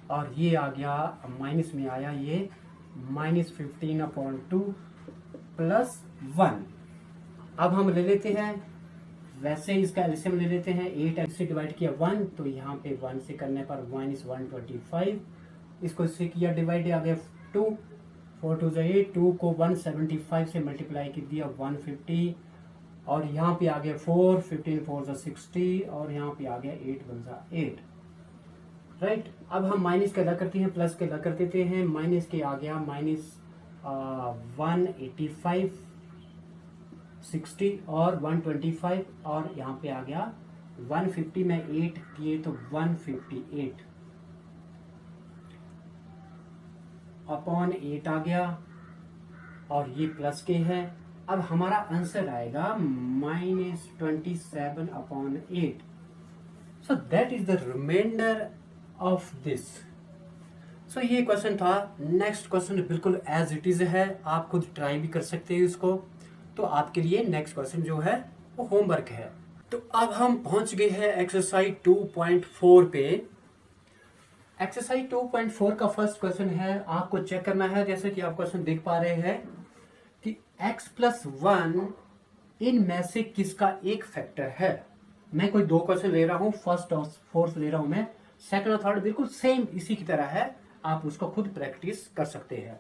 और ये आ गया माइनस में आया ये -15/2 प्लस 1। अब हम ले लेते हैं वैसे इसका एलसीएम ले लेते हैं। 8 से डिवाइड किया 1 तो यहाँ पे 1 से करने पर -125, इसको इससे किया डिवाइड आ गया 2, 4 2 8, 2 को 175 से मल्टीप्लाई कर दिया 150 और यहाँ पे आ गया 4, 15 4 60 और यहाँ पे आ गया 8 1 8। राइट, अब हम माइनस के अदा करते हैं, प्लस के अदा कर देते हैं। माइनस के आ गया -185 60 और 125 और यहाँ पे आ गया 150 में 8 किए तो 158/8 आ गया और ये प्लस के है। अब हमारा आंसर आएगा -27/8। So that is the remainder of this. So ये क्वेश्चन था। नेक्स्ट क्वेश्चन बिल्कुल एज इट इज है, आप खुद ट्राई भी कर सकते हैं इसको। तो आपके लिए नेक्स्ट क्वेश्चन जो है वो होमवर्क है। तो अब हम पहुंच गए हैं एक्सरसाइज 2.4 पे। एक्सरसाइज 2.4 का फर्स्ट क्वेश्चन है, आपको चेक करना है जैसे कि आप क्वेश्चन देख पा रहे हैं कि x+1 इनमें से किसका एक फैक्टर है। मैं कोई दो क्वेश्चन ले रहा हूं, फर्स्ट और फोर्थ ले रहा हूं मैं, सेकंड और थर्ड बिल्कुल सेम इसी की तरह है, आप उसको खुद प्रैक्टिस कर सकते हैं।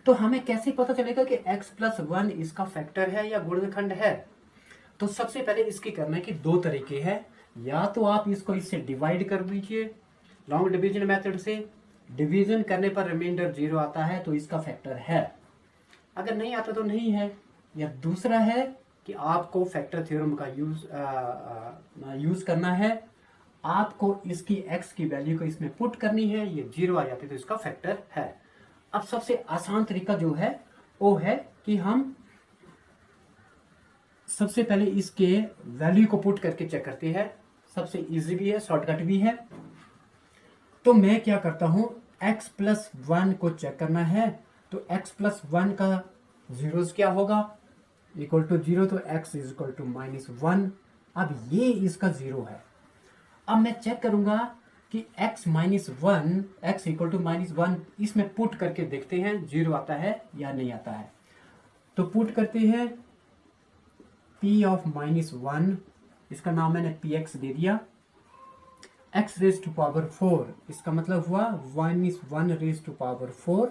तो हमें कैसे पता चलेगा कि x+1 इसका फैक्टर है या गुणनखंड है। तो सबसे पहले इसकी करने की दो तरीके हैं। या तो आप इसको इससे डिवाइड कर दीजिए लॉन्ग डिवीजन मेथड से, डिवीजन करने पर रिमाइंडर 0 आता है तो इसका फैक्टर है, अगर नहीं आता तो नहीं है। या दूसरा है कि आपको फैक्टर थ्योरम का यूज करना है, आपको इसकी x की वैल्यू को इसमें पुट करनी है, ये 0 आ जाती है तो इसका फैक्टर है। अब सबसे आसान तरीका जो है वो है कि हम सबसे पहले इसके वैल्यू को पुट करके चेक करते हैं। सबसे इजी भी है, शॉर्टकट भी है। तो मैं क्या करता हूं, x+1 को चेक करना है तो x+1 का जीरोस क्या होगा, इक्वल टू 0, तो x इज इक्वल टू -1। अब ये इसका 0 है। अब मैं चेक करूंगा कि x इक्वल टू -1 इसमें पुट करके देखते हैं 0 आता है या नहीं आता है। तो पुट करते हैं p ऑफ -1, इसका नाम मैंने px दे दिया, x रेज टू पावर 4, इसका मतलब हुआ 1 raise to power 4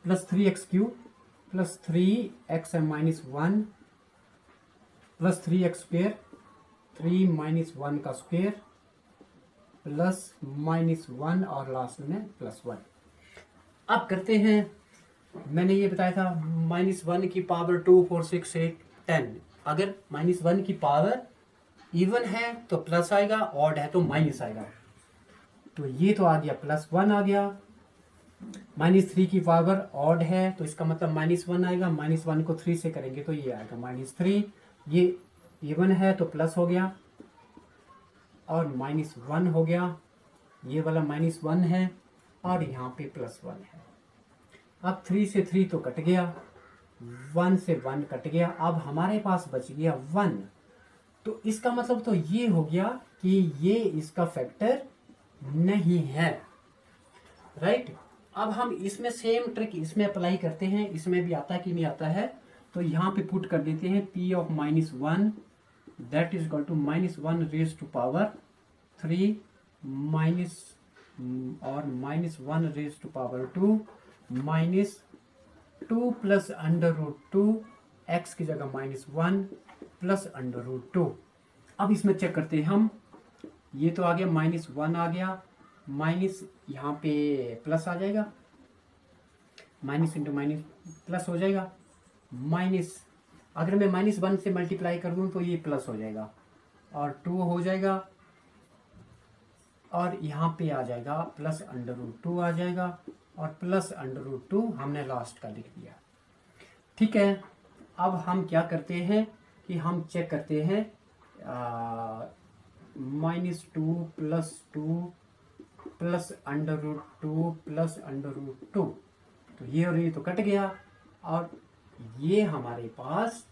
plus 3x cube plus 3x -1 plus 3x square, 3 -1 का स्क्वेयर प्लस -1 और लास्ट में +1। अब करते हैं, मैंने ये बताया था -1 की पावर 2 4 6 8 10। अगर -1 की पावर इवन है तो प्लस आएगा, ऑड है तो माइनस आएगा। तो ये तो आ गया +1 आ गया। -3 की पावर ऑड है तो इसका मतलब -1 आएगा, -1 को 3 से करेंगे तो ये आएगा -3। ये इवन है तो प्लस हो गया और -1 हो गया, ये वाला -1 है और यहाँ पे +1 है। अब 3 से 3 तो कट गया, 1 से 1 कट गया, अब हमारे पास बच गया 1। तो इसका मतलब तो ये हो गया कि ये इसका फैक्टर नहीं है। राइट, अब हम इसमें सेम ट्रिक इसमें अप्लाई करते हैं, इसमें भी आता है कि नहीं आता है। तो यहाँ पे पुट कर देते हैं p of -1 that is equal to -1 raise to power 3 minus और -1 raise to power 2 -2 plus √2, x की जगह -1 प्लस √2। अब इसमें चेक करते हैं हम, ये तो आ गया -1 आ गया, माइनस यहाँ पे प्लस आ जाएगा, माइनस इंटू माइनस प्लस हो जाएगा, माइनस अगर मैं -1 से मल्टीप्लाई कर दूँ तो ये प्लस हो जाएगा और 2 हो जाएगा और यहाँ पे आ जाएगा प्लस √2 आ जाएगा और प्लस √2 हमने लास्ट का लिख दिया। ठीक है, अब हम क्या करते हैं कि हम चेक करते हैं -2 + 2 प्लस √2 प्लस √2, तो ये और ये तो कट गया और ये हमारे पास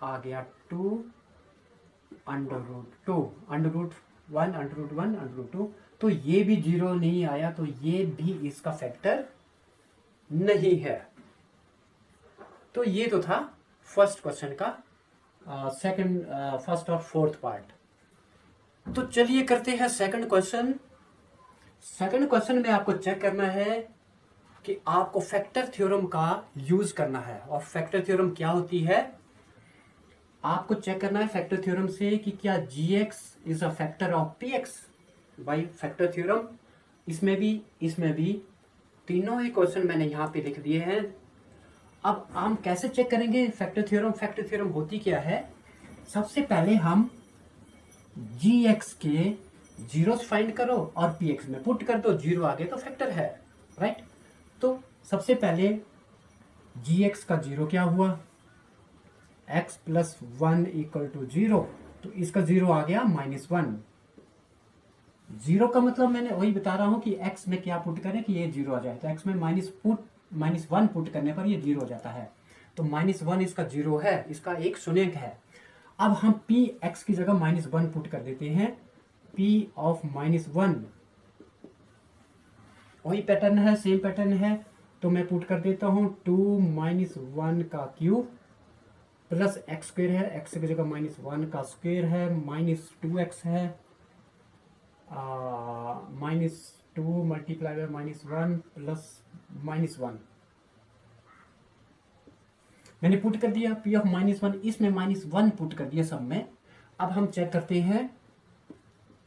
आ गया 2 √2 √1 √2, तो ये भी 0 नहीं आया, तो ये भी इसका फैक्टर नहीं है। तो ये तो था फर्स्ट क्वेश्चन का सेकंड, फर्स्ट और फोर्थ पार्ट। तो चलिए करते हैं सेकंड क्वेश्चन। सेकंड क्वेश्चन में आपको चेक करना है कि आपको फैक्टर थ्योरम का यूज करना है। और फैक्टर थ्योरम क्या होती है, आपको चेक करना है फैक्टर थ्योरम से कि क्या gx is a factor of px by factor theorem. इसमें भी तीनों ही क्वेश्चन मैंने यहाँ पे लिख दिए हैं। अब हम कैसे चेक करेंगे फैक्टर थ्योरम? फैक्टर थ्योरम होती क्या है, सबसे पहले हम gx के जीरोस फाइंड करो और px में पुट कर दो, 0 आ गए तो फैक्टर है, राइट। तो सबसे पहले gx का 0 क्या हुआ, x + 1 = 0, तो इसका 0 आ गया -1। 0 का मतलब मैंने वही बता रहा हूं कि x में क्या पुट करें कि ये 0 आ जाए, तो x में -1 पुट करने पर ये 0 हो जाता है, तो -1 इसका 0 है, इसका एक शून्यंक है। अब हम px की जगह -1 पुट कर देते हैं, p ऑफ -1 वही पैटर्न है, सेम पैटर्न है, तो मैं पुट कर देता हूं 2 - 1 का क्यूब प्लस x² है, x की जगह -1 का स्क्वायर है, -2x है, -2 मल्टीप्लाई बाय -1 प्लस -1 मैंने पुट कर दिया। p ऑफ -1 इसमें -1 पुट कर दिया सब में। अब हम चेक करते हैं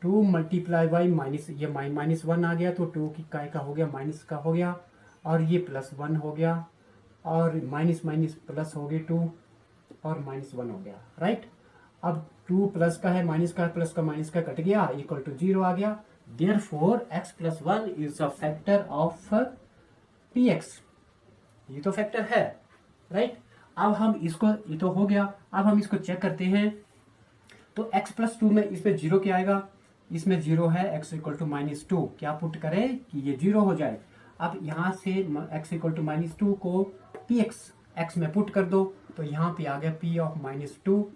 2 मल्टीप्लाई बाई ये -1 आ गया, तो 2 की का हो गया माइनस का हो गया और ये +1 हो गया और माइनस प्लस हो गए 2 और -1 हो गया, राइट। अब 2 प्लस का है, माइनस का है, प्लस का माइनस का कट गया, इक्वल टू 0 आ गया। Therefore x + 1 is a factor of px, ये तो फैक्टर है, राइट। अब हम इसको, ये तो हो गया, अब हम इसको चेक करते हैं। तो x + 2 में इसमें 0 क्या आएगा, इसमें 0 है, x = -2, क्या पुट करें कि ये 0 हो जाए। अब यहाँ से x = -2 को px x में पुट कर दो, तो यहाँ पे आ गया p ऑफ -2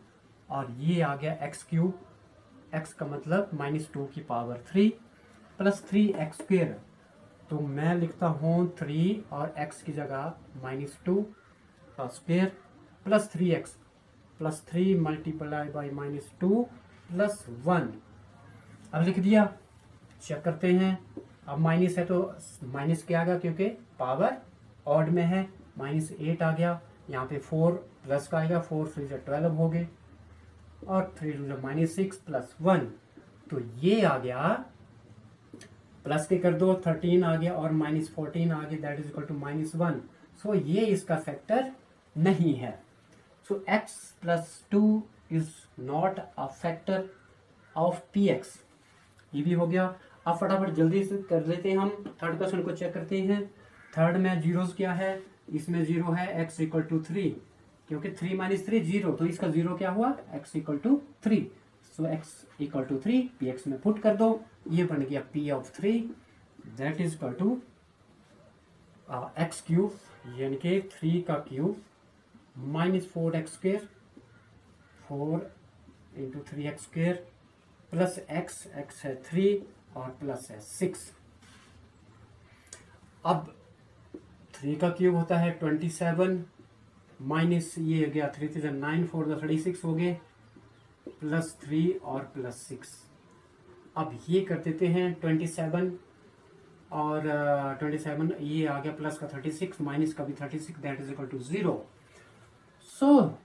और ये आ गया x³ x का मतलब -2 की पावर 3 प्लस 3x², तो मैं लिखता हूँ 3 और x की जगह -2 का square plus 3x plus 3 multiply by -2 plus 1। अब लिख दिया, चेक करते हैं। अब माइनस है तो माइनस क्या आ गया, क्योंकि पावर ऑड में है, -8 आ गया। यहाँ पे 4 प्लस का आएगा, 4 3 से 12 हो गए और 3 -6 प्लस 1, तो ये आ गया, प्लस के कर दो 13 आ गया और -14 आ गया, दैट इज इक्वल टू -1। सो ये इसका फैक्टर नहीं है। सो x + 2 is not a factor of px, ये भी हो गया। अब फटाफट जल्दी से कर लेते हैं, हम थर्ड क्वेश्चन को चेक करते हैं। थर्ड में जीरोस क्या है, इसमें 0 है, x = 3, क्योंकि 3 - 3 0, तो इसका 0 क्या हुआ, x = 3। सो x = 3 px में पुट कर दो, ये बन गया p of 3, that is equal to x³ यानी कि 3 का cube -4x² 4 × 3x² plus x है 3 और प्लस है 6। अब 3 का क्यूब होता है 27 माइनस ये हो गया 3 3 9 4 36 हो गए, प्लस 3 और प्लस 6। अब ये कर देते हैं 27 और 27, ये आ गया प्लस का 36 माइनस का भी 36, that is equal to 0। So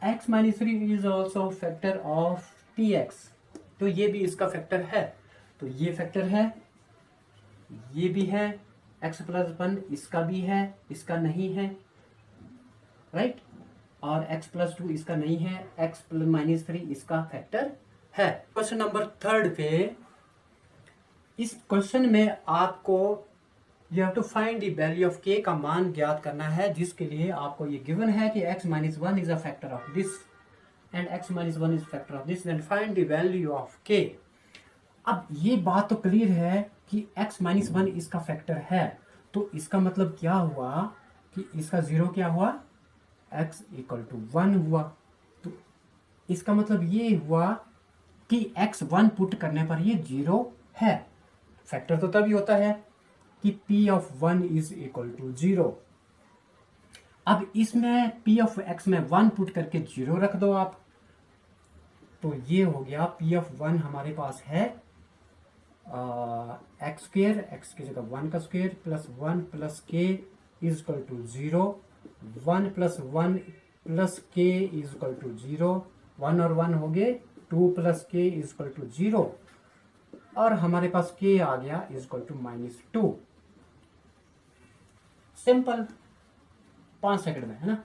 x - 3 is also factor of px, तो ये भी इसका फैक्टर है। तो ये फैक्टर है, ये भी है, एक्स प्लस वन इसका भी है, इसका नहीं है, राइट। और एक्स प्लस टू इसका नहीं है, एक्स प्लस माइनस थ्री इसका फैक्टर है। क्वेश्चन नंबर थर्ड पे, इस क्वेश्चन में आपको you have to find the value of k का मान ज्ञात करना है, जिसके लिए आपको ये गिवन है कि x minus one is a factor of this and x minus one is factor of this, then find the value of k। अब ये बात तो क्लियर है कि x माइनस वन इसका फैक्टर है, तो इसका मतलब क्या हुआ कि इसका जीरो क्या हुआ, x इक्वल टू वन हुआ। तो इसका मतलब ये हुआ कि x वन पुट करने पर ये जीरो है। फैक्टर तो तभी होता है कि p of one is equal to zero. अब इसमें p ऑफ x में वन पुट करके जीरो रख दो आप, तो ये हो गया p ऑफ वन हमारे पास है एक्स स्क्वेयर, एक्स की जगह वन का square plus one plus k is equal to zero, one plus k is equal to zero, one और वन हो गए two plus k is equal to zero, और हमारे पास k आ गया is equal to minus two. Simple, 5 second में, है ना।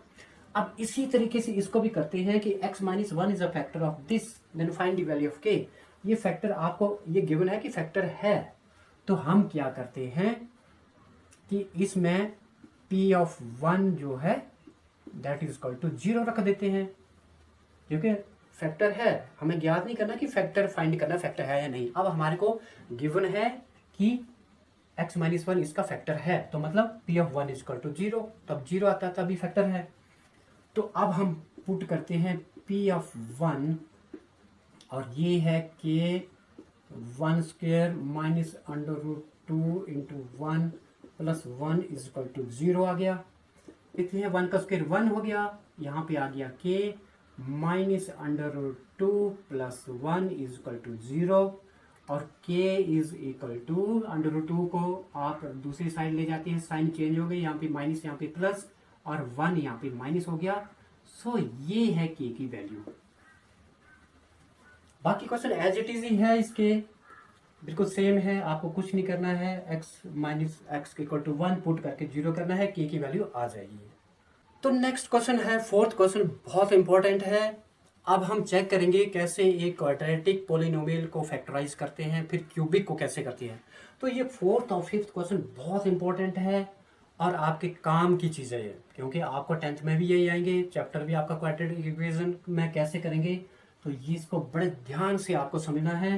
अब इसी तरीके से इसको भी करते हैं कि x minus one is a factor of this, then find the value of k। ये फैक्टर आपको ये गिवन है कि फैक्टर है, तो हम क्या करते हैं कि इसमें p ऑफ वन जो है that is equal to zero रख देते हैं, क्योंकि फैक्टर है, हमें ज्ञात नहीं करना कि फैक्टर फाइंड करना फैक्टर है या नहीं। अब हमारे को गिवन है कि x माइनस वन इसका फैक्टर है, तो मतलब p of one is equal to zero, तब जीरो आता है तभी फैक्टर है। तो अब हम पुट करते हैं p ऑफ वन, और ये है k one square minus under root two into one plus one is equal to zero आ गया। इतने वन का स्क्वेयर वन हो गया, यहाँ पे आ गया k minus under root two plus one is equal to zero, और k is equal to under root two को आप दूसरी साइड ले जाते हैं, साइन चेंज हो गई, यहाँ पे माइनस यहाँ पे प्लस, और वन यहाँ पे माइनस हो गया। सो ये है k की वैल्यू। बाकी क्वेश्चन एज इट इज ही है, इसके बिल्कुल सेम है, आपको कुछ नहीं करना है, x minus x equal to one put करके जीरो करना है, k की वैल्यू आ जाएगी। तो नेक्स्ट क्वेश्चन है, फोर्थ क्वेश्चन बहुत इंपॉर्टेंट है। अब हम चेक करेंगे कैसे एक क्वाड्रेटिक पोलिनोमियल को फैक्टराइज करते हैं, फिर क्यूबिक को कैसे करते हैं। तो ये फोर्थ और फिफ्थ क्वेश्चन बहुत इंपॉर्टेंट है और आपके काम की चीज़ है ये, क्योंकि आपको 10th में भी यही आएंगे, चैप्टर भी आपका क्वाड्रेटिक इक्वेशन में कैसे करेंगे, तो ये इसको बड़े ध्यान से आपको समझना है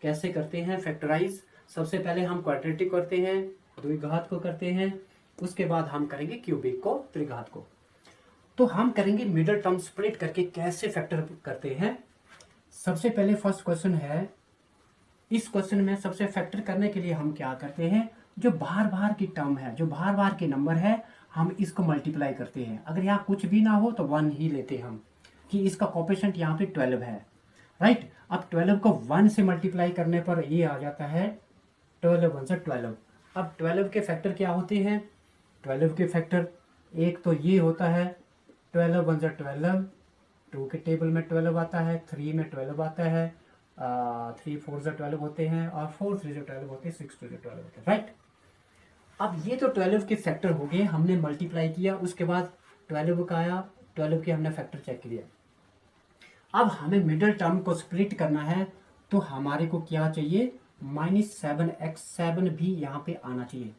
कैसे करते हैं फैक्टराइज। सबसे पहले हम क्वाड्रेटिक करते हैं, द्विघात को करते हैं, उसके बाद हम करेंगे क्यूबिक को, त्रिघात को। तो हम करेंगे मिडिल टर्म स्प्लिट करके कैसे फैक्टर करते हैं। सबसे पहले फर्स्ट क्वेश्चन है, इस क्वेश्चन में सबसे फैक्टर करने के लिए हम क्या करते हैं, जो बाहर बाहर की टर्म है, जो बाहर बाहर के नंबर है, हम इसको मल्टीप्लाई करते हैं। अगर यहाँ कुछ भी ना हो तो 1 ही लेते हम, कि इसका कोएफिशिएंट यहाँ पे 12 है, राइट। अब 12 को 1 से मल्टीप्लाई करने पर ये आ जाता है 12 1 से 12। अब 12 के फैक्टर क्या होते हैं, 12 के फैक्टर एक तो ये होता है 12 1 से 12, 2 के टेबल में 12 आता है, 3 में 12 आता है, 3 4 से 12 होते हैं, और 4 3 से 12 होते हैं, 6 2 से 12 होते हैं, राइट। अब ये तो 12 के फैक्टर हो गए, हमने मल्टीप्लाई किया, उसके बाद 12 का आया, 12 के हमने फैक्टर चेक किया। अब हमें मिडिल टर्म को स्प्लिट करना है, तो हमारे को क्या चाहिए, -7x, 7 भी यहाँ पे आना चाहिए।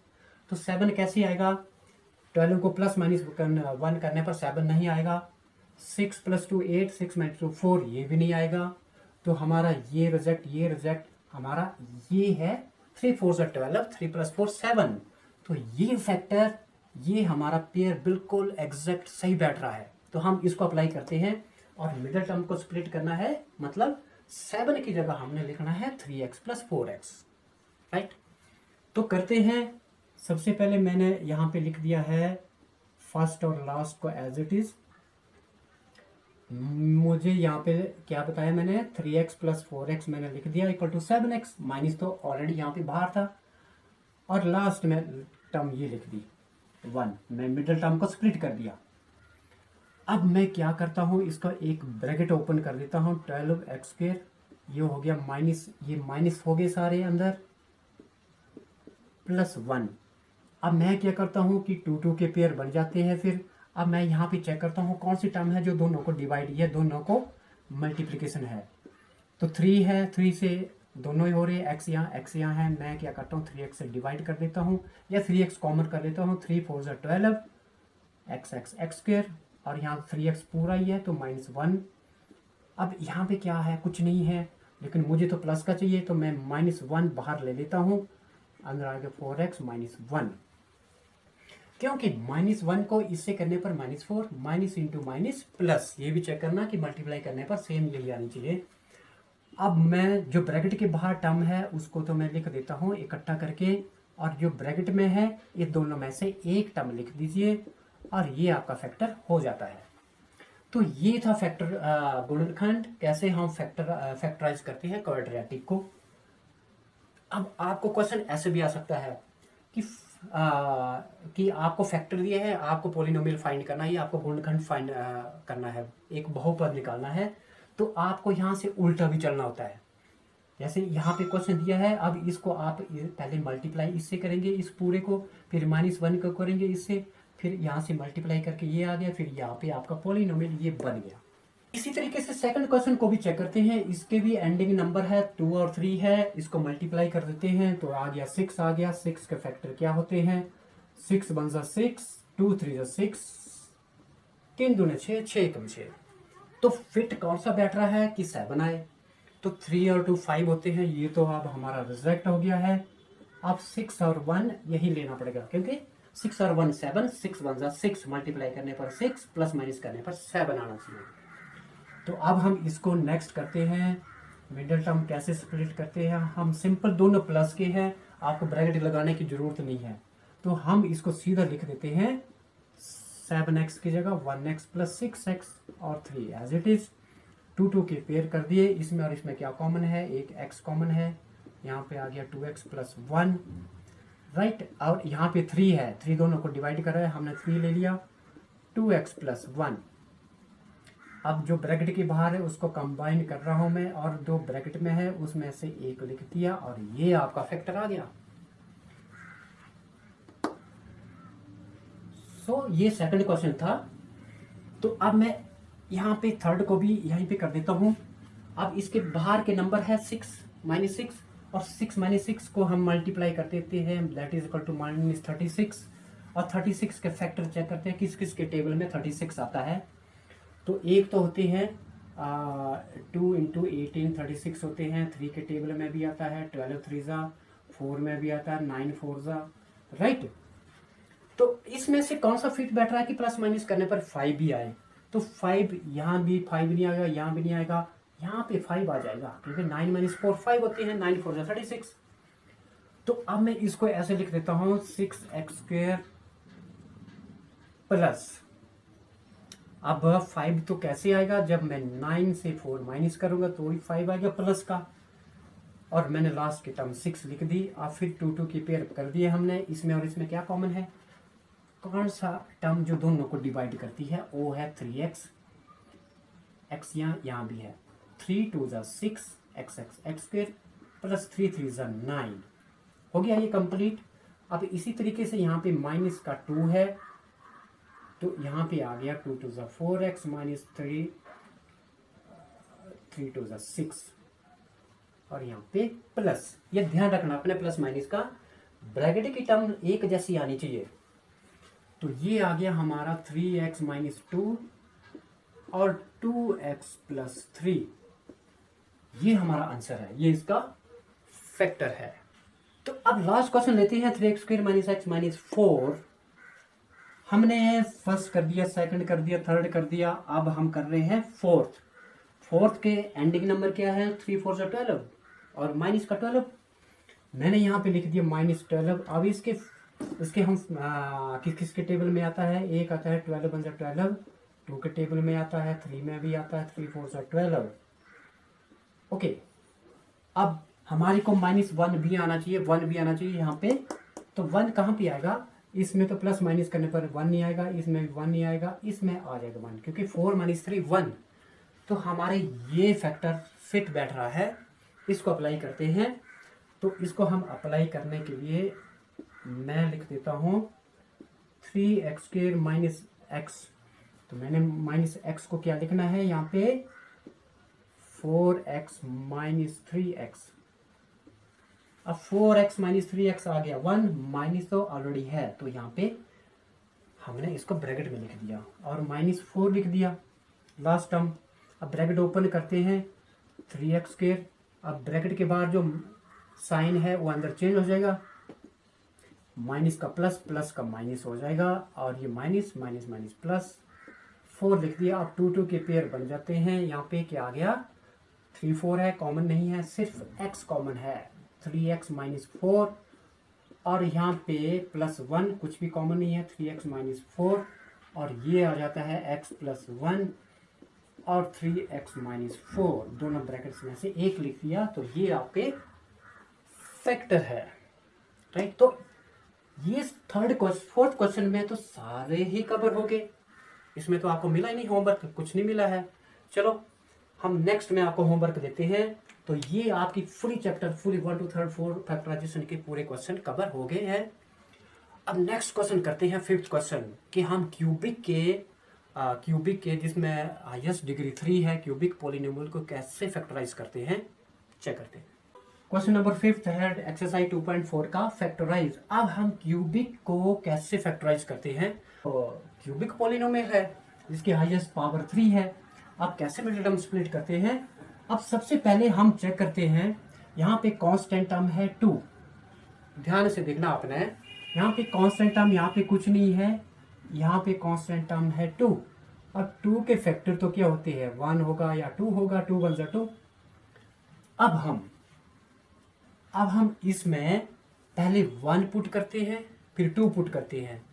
तो 7 कैसे आएगा, 12 को प्लस माइनस 1 करने पर 7 नहीं आएगा। 6 + 2 8, 6 - 2 4, ये भी नहीं आएगा। तो हमारा ये रिजेक्ट, हमारा ये है 3 4 से 12, 3 + 4 7। तो ये फैक्टर, ये हमारा पेयर बिल्कुल एग्जैक्ट सही बैठ रहा है, तो हम इसको अप्लाई करते हैं। और मिडिल टर्म को स्प्लिट करना है, मतलब 7 की जगह हमने लिखना है 3x + 4x, राइट। तो करते हैं। सबसे पहले मैंने यहाँ पे लिख दिया है फर्स्ट और लास्ट को एज इट इज। मुझे यहाँ पे क्या बताया मैंने, 3x + 4x मैंने लिख दिया = 7x, माइनस तो ऑलरेडी यहाँ पे बाहर था, और लास्ट में टर्म ये लिख दी 1। मैं मिडिल टर्म को स्प्लिट कर दिया। अब मैं क्या करता हूँ, इसका एक ब्रैकेट ओपन कर देता हूँ, 12x², ये हो गया माइनस, ये माइनस हो गए सारे अंदर, +1। अब मैं क्या करता हूँ कि 2 2 के पेयर बन जाते हैं। फिर अब मैं यहाँ पे चेक करता हूँ कौन सी टर्म है जो दोनों को डिवाइड, या दोनों को मल्टीप्लिकेशन है। तो 3 है, 3 से दोनों ही हो रहे हैं, x यहाँ है, मैं क्या करता हूँ 3x से डिवाइड कर देता हूँ, या 3x कॉमन कर लेता हूँ। 3 4 12 x स्क्वायर, और यहाँ 3x पूरा ही है तो -1। अब यहाँ पे क्या है, कुछ नहीं है, लेकिन मुझे तो प्लस का चाहिए, तो मैं -1 बाहर ले लेता हूँ, अंदर आ गया 4x -1, क्योंकि -1 को इससे करने पर -4, माइनस इंटू माइनस प्लस, ये भी चेक करना कि मल्टीप्लाई करने पर सेम यही आनी चाहिए। अब मैं जो ब्रैकेट के बाहर टर्म है उसको तो मैं लिख देता हूँ इकट्ठा करके, और जो ब्रैकेट में है ये दोनों में से एक टर्म लिख दीजिए, और ये आपका फैक्टर हो जाता है। तो ये था फैक्टर गुणनखंड, कैसे हम फैक्टराइज करते हैं क्वाड्रेटिक को। अब आपको क्वेश्चन ऐसे भी आ सकता है कि कि आपको फैक्टर दिए है, आपको पोलिनोमियल फाइंड करना है, आपको गुणनखंड फाइंड करना है, एक बहुपद निकालना है, तो आपको यहाँ से उल्टा भी चलना होता है। जैसे यहाँ पे क्वेश्चन दिया है, अब इसको आप पहले मल्टीप्लाई इससे करेंगे इस पूरे को, फिर -1 को करेंगे इससे, फिर यहाँ से मल्टीप्लाई करके ये आ गया, फिर यहाँ पे आपका पोलिनोमियल ये बन गया। इसी तरीके से सेकंड क्वेश्चन को भी चेक करते हैं। इसके भी एंडिंग नंबर है 2 और 3 है, इसको मल्टीप्लाई कर देते हैं तो आ गया 6 आ गया। 6 के फैक्टर क्या होते हैं, 6 1 6, 2 3 6, 3 दूने 6, 6 एकम 6। तो फिट कौन सा बैठ रहा है कि 7 आए, तो 3 और 2 5 होते हैं, ये तो अब हमारा रिजेक्ट हो गया है। अब 6 और 1 यही लेना पड़ेगा, क्योंकि 6 और 1 7, 6 1 6, मल्टीप्लाई करने पर 6, प्लस माइनस करने पर 7 आना चाहिए। तो अब हम इसको नेक्स्ट करते हैं, मिडिल टर्म कैसे स्प्लिट करते हैं। हम सिंपल दोनों प्लस के हैं, आपको ब्रैकेट लगाने की जरूरत नहीं है, तो हम इसको सीधा लिख देते हैं 7x की जगह 1x प्लस 6x और 3 एज इट इज। 2 2 के पेयर कर दिए, इसमें और इसमें क्या कॉमन है, एक x कॉमन है, यहाँ पे आ गया 2x प्लस 1, राइट। और यहाँ पे 3 है, 3 दोनों को डिवाइड कर रहा है, हमने 3 ले लिया, 2x प्लस 1। अब जो ब्रैकेट के बाहर है उसको कंबाइन कर रहा हूं मैं, और दो ब्रैकेट में है उसमें से एक लिख दिया, और ये आपका फैक्टर आ गया। सो ये सेकंड क्वेश्चन था। तो अब मैं यहाँ पे थर्ड को भी यहीं पे कर देता हूं। अब इसके बाहर के नंबर है 6 -6, और 6 -6 को हम मल्टीप्लाई कर देते हैं, दैट इज इक्वल टू -36, और 36 के फैक्टर चेक करते हैं किस किस के टेबल में 36 आता है। तो एक तो होते हैं 2 × 18 36 होते हैं, 3 के टेबल में भी आता है, 12 3 4 में भी आता है, 9 4 राइट। तो इसमें से कौन सा फिट बैठ रहा है कि प्लस माइनस करने पर 5 भी आए, तो 5 यहाँ भी 5 नहीं आएगा, यहाँ भी नहीं आएगा, यहाँ पे 5 आ जाएगा, क्योंकि 9 - 4 5 होते हैं, 9 4 36। तो अब मैं इसको ऐसे लिख देता हूँ 6x² प्लस, अब 5 तो कैसे आएगा, जब मैं 9 से 4 माइनस करूंगा तो ही 5 आएगा प्लस का, और मैंने लास्ट की टर्म 6 लिख दी। अब फिर 2 2 की पेयर कर दिए हमने, इसमें और इसमें क्या कॉमन है, कौन सा टर्म जो दोनों को डिवाइड करती है, वो है 3x, x यहाँ भी है, 3 2 6 x² प्लस 3 3 9 हो गया ये कंप्लीट। अब इसी तरीके से यहाँ पे माइनस का 2 है, तो यहाँ पे आ गया 2 2 4x माइनस 3 2 6, और यहाँ पे प्लस। ये ध्यान रखना अपने प्लस माइनस का, ब्रैकेट की टर्म एक जैसी आनी चाहिए। तो ये आ गया हमारा 3x - 2 और 2x प्लस 3, ये हमारा आंसर है, ये इसका फैक्टर है। तो अब लास्ट क्वेश्चन लेते हैं, 3x² - x - 4। हमने फर्स्ट कर दिया, सेकंड कर दिया, थर्ड कर दिया, अब हम कर रहे हैं फोर्थ। फोर्थ के एंडिंग नंबर क्या है, 3 4 12 और माइनस का 12। मैंने यहाँ पे लिख दिया -12। अब इसके हम किस के टेबल में आता है, एक आता है 12 1 12, 2 के टेबल में आता है, 3 में भी आता है, 3 4 12। ओके, अब हमारे को -1 भी आना चाहिए, 1 भी आना चाहिए यहाँ पे। तो 1 कहाँ पे आएगा, इसमें तो प्लस माइनस करने पर 1 नहीं आएगा, इसमें भी 1 नहीं आएगा, इसमें आ जाएगा 1, क्योंकि 4 - 3 1। तो हमारे ये फैक्टर फिट बैठ रहा है। इसको अप्लाई करते हैं। तो इसको हम अप्लाई करने के लिए मैं लिख देता हूँ 3x² माइनस एक्स। तो मैंने माइनस एक्स को क्या लिखना है यहाँ पे 4x माइनस 3x। अब 4x माइनस 3x आ गया, 1 माइनस तो ऑलरेडी है तो यहाँ पे हमने इसको ब्रैकेट में लिख दिया और -4 लिख दिया लास्ट टर्म। अब ब्रैकेट ओपन करते हैं 3x²। अब ब्रैकेट के बाद जो साइन है वो अंदर चेंज हो जाएगा, माइनस का प्लस, प्लस का माइनस हो जाएगा और ये माइनस माइनस माइनस प्लस 4 लिख दिया। अब 2 के पेयर बन जाते हैं। यहाँ पे क्या आ गया 3 4 है, कॉमन नहीं है, सिर्फ x कॉमन है 3x माइनस 4 और यहाँ पे +1 कुछ भी कॉमन नहीं है 3x माइनस 4 और ये आ जाता है x प्लस 1 और 3x माइनस 4 दोनों ब्रैकेट्स में से एक लिख दिया। तो ये आपके फैक्टर है, राइट। तो ये फोर्थ क्वेश्चन में तो सारे ही कवर हो गए, इसमें तो आपको मिला ही नहीं होमवर्क, कुछ नहीं मिला है। चलो हम नेक्स्ट में आपको होमवर्क देते हैं। तो ये आपकी पूरी चैप्टर पूरी 1 to 3 4 फैक्टराइजेशन के पूरे क्वेश्चन कवर हो गए हैं। अब नेक्स्ट क्वेश्चन करते हैं 5th क्वेश्चन कि हम क्यूबिक के जिसमें हाईएस्ट डिग्री 3 है क्यूबिक पॉलिनोमियल को कैसे फैक्टराइज करते हैं, चेक करते हैं। क्वेश्चन नंबर 5th है एक्सरसाइज 2.4 का फैक्टराइज। अब हम क्यूबिक को कैसे फैक्टराइज करते हैं। तो क्यूबिक पॉलिनोमियल है जिसकी हाईएस्ट पावर 3 है। अब कैसे मिडिल टर्म स्प्लिट करते हैं। अब सबसे पहले हम चेक करते हैं, यहाँ पे कांस्टेंट टर्म है 2, ध्यान से देखना आपने, यहाँ पे कांस्टेंट टर्म यहाँ पे कुछ नहीं है, यहाँ पे कांस्टेंट टर्म है 2 और 2 के फैक्टर तो क्या होते हैं 1 होगा या 2 होगा, 2 1 2। अब हम इसमें पहले 1 पुट करते हैं फिर 2 पुट करते हैं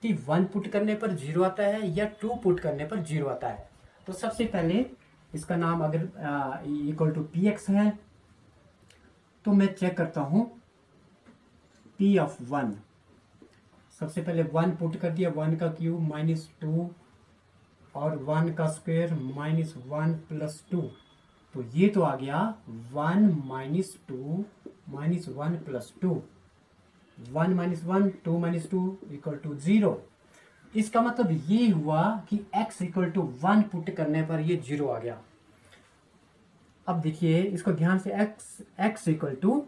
कि 1 पुट करने पर 0 आता है या 2 पुट करने पर 0 आता है। तो सबसे पहले इसका नाम अगर इक्वल टू px है तो मैं चेक करता हूं p ऑफ 1। सबसे पहले 1 पुट कर दिया, 1 का क्यूब -2 और 1 का स्क्वायर -1 प्लस 2। तो ये तो आ गया 1 -2 -1 प्लस 2, 1 -1 2 -2 इक्वल टू 0। इसका मतलब ये हुआ कि x इक्वल टू 1 पुट करने पर ये 0 आ गया। अब देखिए इसको ध्यान से, x इक्वल टू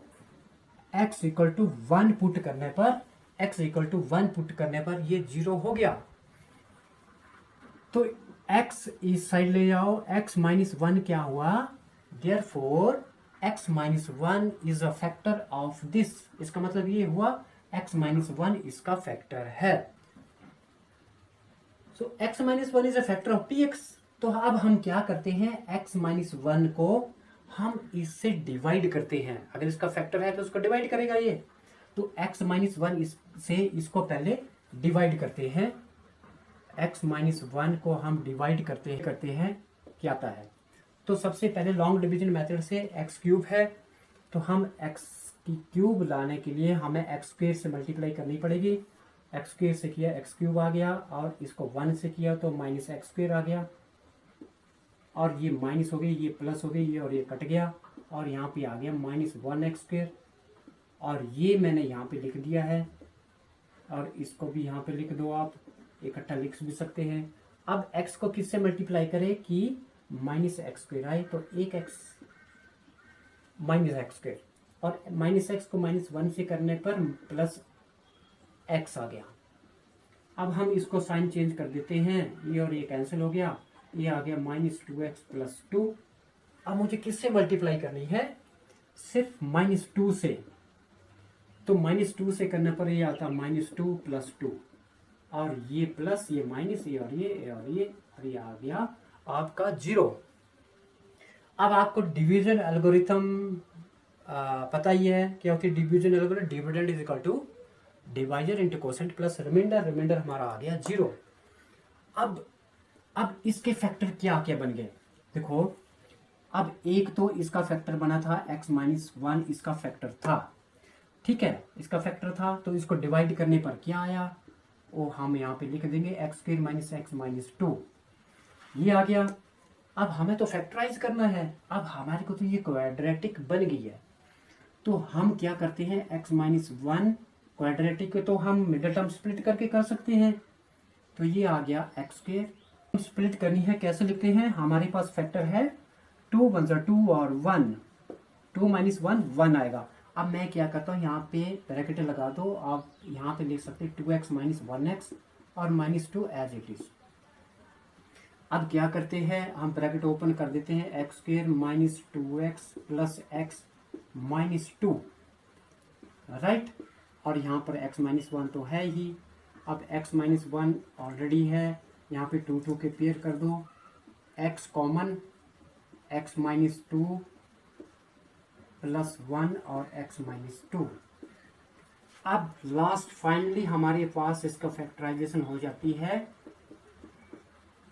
1 पुट करने पर ये 0 हो गया। तो x इस साइड ले जाओ, x -1 क्या हुआ, therefore x -1 is a factor of this. इसका मतलब ये हुआ x -1 इसका फैक्टर है। सो x -1 is a factor of px। तो अब हम क्या करते हैं, x -1 को हम इससे डिवाइड करते हैं। अगर इसका फैक्टर है तो उसको डिवाइड करेगा ये, तो x -1 से इसको पहले डिवाइड करते हैं। x -1 को हम डिवाइड करते हैं क्या आता है। तो सबसे पहले लॉन्ग डिवीजन मेथड से x³ है तो हम x की क्यूब लाने के लिए हमें x² से मल्टीप्लाई करनी पड़ेगी। x² से किया x³ आ गया और इसको 1 से किया तो -x² आ गया और ये माइनस हो गई, ये प्लस हो गई, ये और ये कट गया और यहाँ पे आ गया -1x² और ये मैंने यहाँ पे लिख दिया है और इसको भी यहाँ पे लिख दो, आप इकट्ठा लिख भी सकते हैं। अब x को किससे मल्टीप्लाई करें कि -x² आए तो 1x -x² और -x को -1 से करने पर +x आ गया। अब हम इसको साइन चेंज कर देते हैं, ये और ये कैंसिल हो गया, ये आ गया -2x + 2। अब मुझे किससे मल्टीप्लाई करनी है, सिर्फ -2 से। तो -2 से करने पर ये आता -2 + 2 और ये प्लस ये माइनस ये और ये और ये और ये आ गया आपका 0। अब आपको डिवीजन एल्गोरिथम पता ही है क्या होती है division algorithm, dividend is equal to divisor into quotient plus remainder, remainder हमारा आ गया 0। अब इसके फैक्टर क्या क्या बन गए देखो। अब एक तो इसका फैक्टर बना था x -1, इसका फैक्टर था, ठीक है, इसका फैक्टर था। तो इसको डिवाइड करने पर क्या आया वो हम यहाँ पे लिख देंगे x² - x -2, ये आ गया। अब हमें तो फैक्टराइज करना है, अब हमारे को तो ये क्वाड्रेटिक बन गई है। तो हम क्या करते हैं x -1 क्वाड्रेटिक तो हम मिडिल टर्म स्प्लिट करके कर सकते हैं। तो ये आ गया एक्स स्क्वायर। स्प्लिट करनी है, कैसे लिखते हैं, हमारे पास फैक्टर है 2 वन ज़ा 2 और 1, 2 माइनस 1 1 आएगा। अब मैं क्या करता हूँ, यहाँ पे ब्रैकेट लगा दो, आप यहाँ पे लिख सकते हैं 2x माइनस 1x और माइनस 2 एज इट इज। अब क्या करते हैं, हम ब्रैकेट ओपन कर देते हैं, x square minus 2x plus x minus 2, right. और यहाँ पर x माइनस 1 तो है ही। अब x माइनस 1 ऑलरेडी है, यहाँ पे 2 2 के पेयर कर दो, x common, x minus 2 plus 1 और x माइनस 2। अब लास्ट फाइनली हमारे पास इसका फैक्टराइजेशन हो जाती है,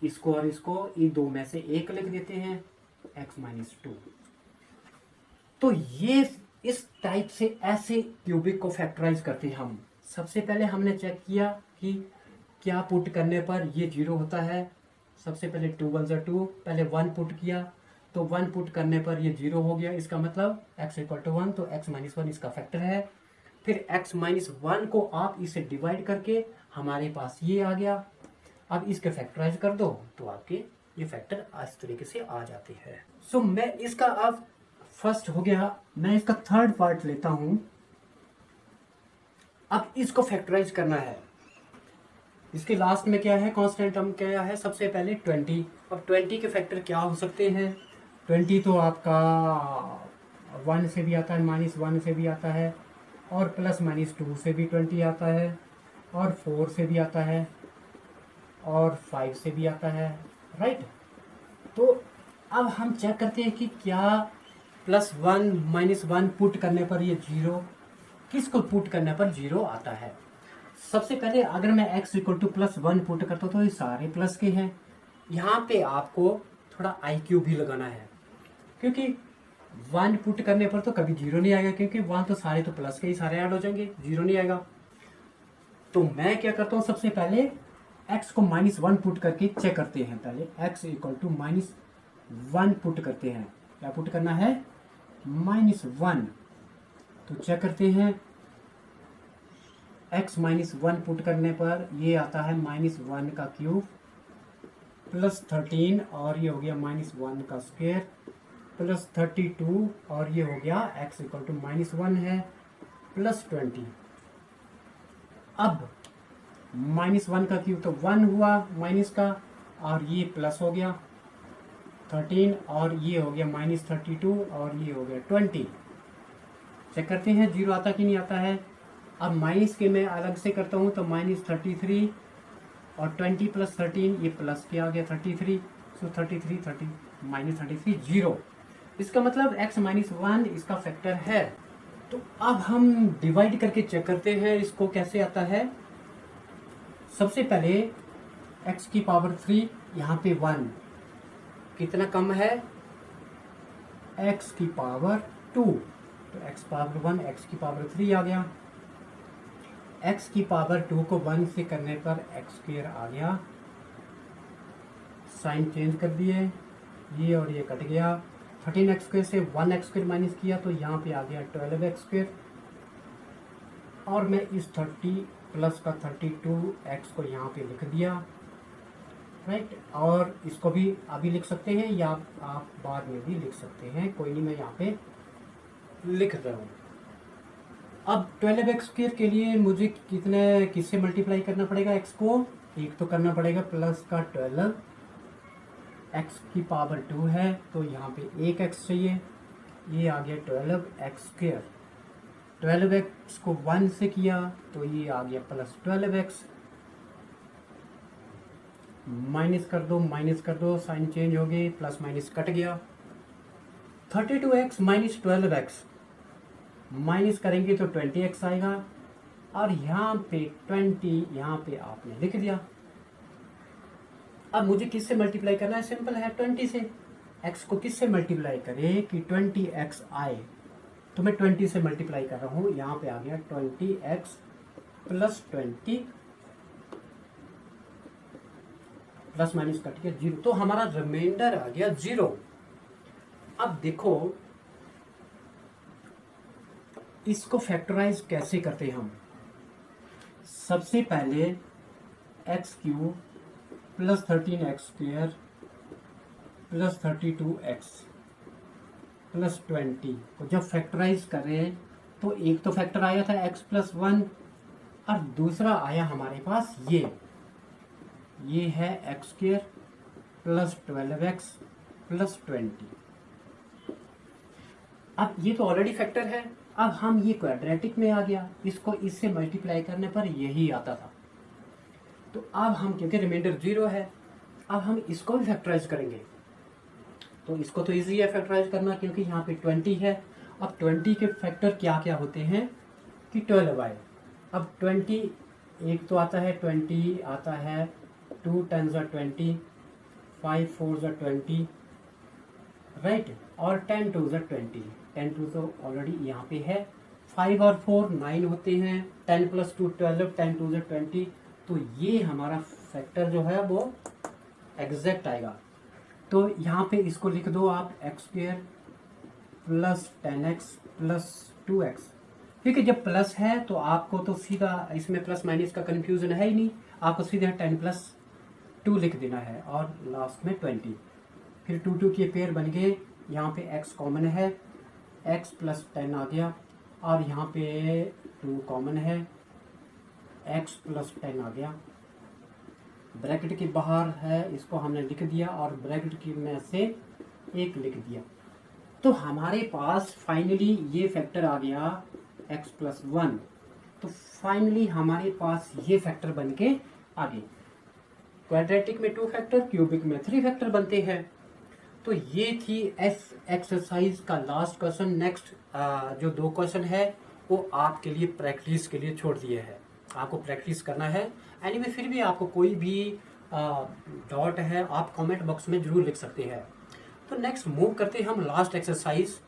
इसको और इसको ये दो में से एक लिख देते हैं, x माइनस 2। तो ये इस टाइप से ऐसे क्यूबिक को फैक्टराइज करते हैं हम। सबसे पहले हमने चेक किया कि क्या पुट करने पर ये 0 होता है। सबसे पहले 2 वन ज़ा 2, पहले 1 पुट किया तो 1 पुट करने पर ये 0 हो गया, इसका मतलब x इक्वल टू 1, तो x माइनस 1 इसका फैक्टर है। फिर x माइनस 1 को आप इसे डिवाइड करके हमारे पास ये आ गया। अब इसके फैक्टराइज कर दो तो आपके ये फैक्टर इस तरीके से आ जाते हैं। सो मैं इसका अब फर्स्ट हो गया, मैं इसका थर्ड पार्ट लेता हूं। अब इसको फैक्टराइज करना है। इसके लास्ट में क्या है, कांस्टेंट टर्म क्या है, सबसे पहले 20। अब 20 के फैक्टर क्या हो सकते हैं, 20 तो आपका 1 से भी आता है, माइनस 1 से भी आता है, और प्लस माइनस 2 से भी 20 आता है, और 4 से भी आता है, और 5 से भी आता है, राइट। तो अब हम चेक करते हैं कि क्या प्लस 1 माइनस 1 पुट करने पर ये 0, किसको पुट करने पर 0 आता है। सबसे पहले अगर मैं x equal two plus 1 put करता हूँ तो ये सारे प्लस के हैं। यहाँ पे आपको थोड़ा IQ भी लगाना है, क्योंकि 1 पुट करने पर तो कभी 0 नहीं आएगा, क्योंकि 1 तो सारे तो प्लस के ही सारे ऐड हो जाएंगे, 0 नहीं आएगा। तो मैं क्या करता हूँ, सबसे पहले x को माइनस 1 पुट करके चेक करते हैं। पहले x equal to minus 1 put करते हैं। क्या पुट करना है, माइनस 1। तो चेक करते हैं, x माइनस 1 पुट करने पर ये आता है माइनस 1 का क्यूब प्लस 13, और ये हो गया माइनस 1 का स्क्वायर प्लस 32, और ये हो गया x इक्वल टू माइनस 1 है प्लस 20। अब माइनस 1 का क्यूब तो 1 हुआ माइनस का, और ये प्लस हो गया 13, और ये हो गया माइनस 32, और ये हो गया 20। चेक करते हैं 0 आता कि नहीं आता है। अब माइनस के मैं अलग से करता हूँ, तो माइनस 33 और 20 प्लस 13, ये प्लस के आ गया 33, सो 33 30 माइनस 33 0। इसका मतलब x माइनस 1 इसका फैक्टर है। तो अब हम डिवाइड करके चेक करते हैं इसको कैसे आता है। सबसे पहले x की पावर 3, यहाँ पे 1 कितना कम है, x की पावर 2, तो x पावर 1 x की पावर 3 आ गया। x की पावर 2 को 1 से करने पर x स्क्वायर आ गया, साइन चेंज कर दिए, ये और ये कट गया। 13x स्क्वायर से 1x स्क्वायर माइनस किया तो यहाँ पे आ गया 12x स्क्वायर, और मैं इस 30 प्लस का 32x को यहाँ पे लिख दिया, राइट। और इसको भी अभी लिख सकते हैं या आप बाद में भी लिख सकते हैं, कोई नहीं, मैं यहाँ पे लिख रहा हूँ। अब 12x स्क्वायर के लिए मुझे किससे मल्टीप्लाई करना पड़ेगा, x को एक तो करना पड़ेगा प्लस का 12, x की पावर 2 है तो यहाँ पे एक x चाहिए, ये आ गया 12x स्क्वायर। 12x को 1 से किया तो ये आ गया प्लस 12x, माइनस कर दो, साइन चेंज हो गई, प्लस माइनस कट गया। 32x माइनस 12x माइनस करेंगे तो 20x आएगा, और यहाँ पे 20 यहाँ पे आपने लिख दिया। अब मुझे किससे मल्टीप्लाई करना है, सिंपल है 20 से। x को किससे मल्टीप्लाई करें कि 20x आए, तो मैं 20 से मल्टीप्लाई कर रहा हूँ, यहाँ पे आ गया 20x plus 20 plus minus cut गया 0, तो हमारा रिमाइंडर आ गया 0। अब देखो इसको फैक्टराइज कैसे करते हैं हम। सबसे पहले x cube plus 13x² plus 32x plus 20 को जब फैक्टराइज करें तो एक तो फैक्टर आया था x+1 और दूसरा आया हमारे पास ये है x² प्लस 12x प्लस 20। अब ये तो ऑलरेडी फैक्टर है, अब हम ये क्वाड्रेटिक में आ गया, इसको इससे मल्टीप्लाई करने पर यही आता था। तो अब हम क्योंकि रिमाइंडर 0 है, अब हम इसको भी फैक्टराइज करेंगे। तो इसको तो इजी है फैक्टराइज करना क्योंकि यहाँ पे 20 है। अब 20 के फैक्टर क्या क्या होते हैं कि 12 आए। अब 20 एक तो आता है 20 आता है 2 10 20, 5 4 20, राइट, और 10 2 20। 10 2 तो ऑलरेडी यहाँ पे है। 5 और 4 9 होते हैं, 10 + 2 12, 10 2 20। तो ये हमारा फैक्टर जो है वो एग्जैक्ट आएगा। तो यहाँ पे इसको लिख दो आप x² plus 10x plus 2x, क्योंकि जब प्लस है तो आपको तो सीधा इसमें प्लस माइनस का कंफ्यूजन है ही नहीं, आपको सीधा 10 + 2 लिख देना है और लास्ट में 20। फिर 2 2 के पेयर बन गए, यहाँ पे x कॉमन है, x प्लस 10 आ गया, और यहाँ पे 2 कॉमन है, x प्लस 10 आ गया। ब्रैकेट के बाहर है इसको हमने लिख दिया और ब्रैकेट की में से 1 लिख दिया। तो हमारे पास फाइनली ये फैक्टर आ गया x+1। तो फाइनली हमारे पास ये फैक्टर बन के आ गए। क्वाड्रेटिक में 2 फैक्टर, क्यूबिक में 3 फैक्टर बनते हैं। तो ये थी एक्सरसाइज का लास्ट क्वेश्चन। नेक्स्ट जो 2 क्वेश्चन है वो आपके लिए प्रैक्टिस के लिए छोड़ दिए हैं, आपको प्रैक्टिस करना है। एनीवे फिर भी आपको कोई भी डाउट है आप कमेंट बॉक्स में जरूर लिख सकते हैं। तो नेक्स्ट मूव करते हैं हम लास्ट एक्सरसाइज।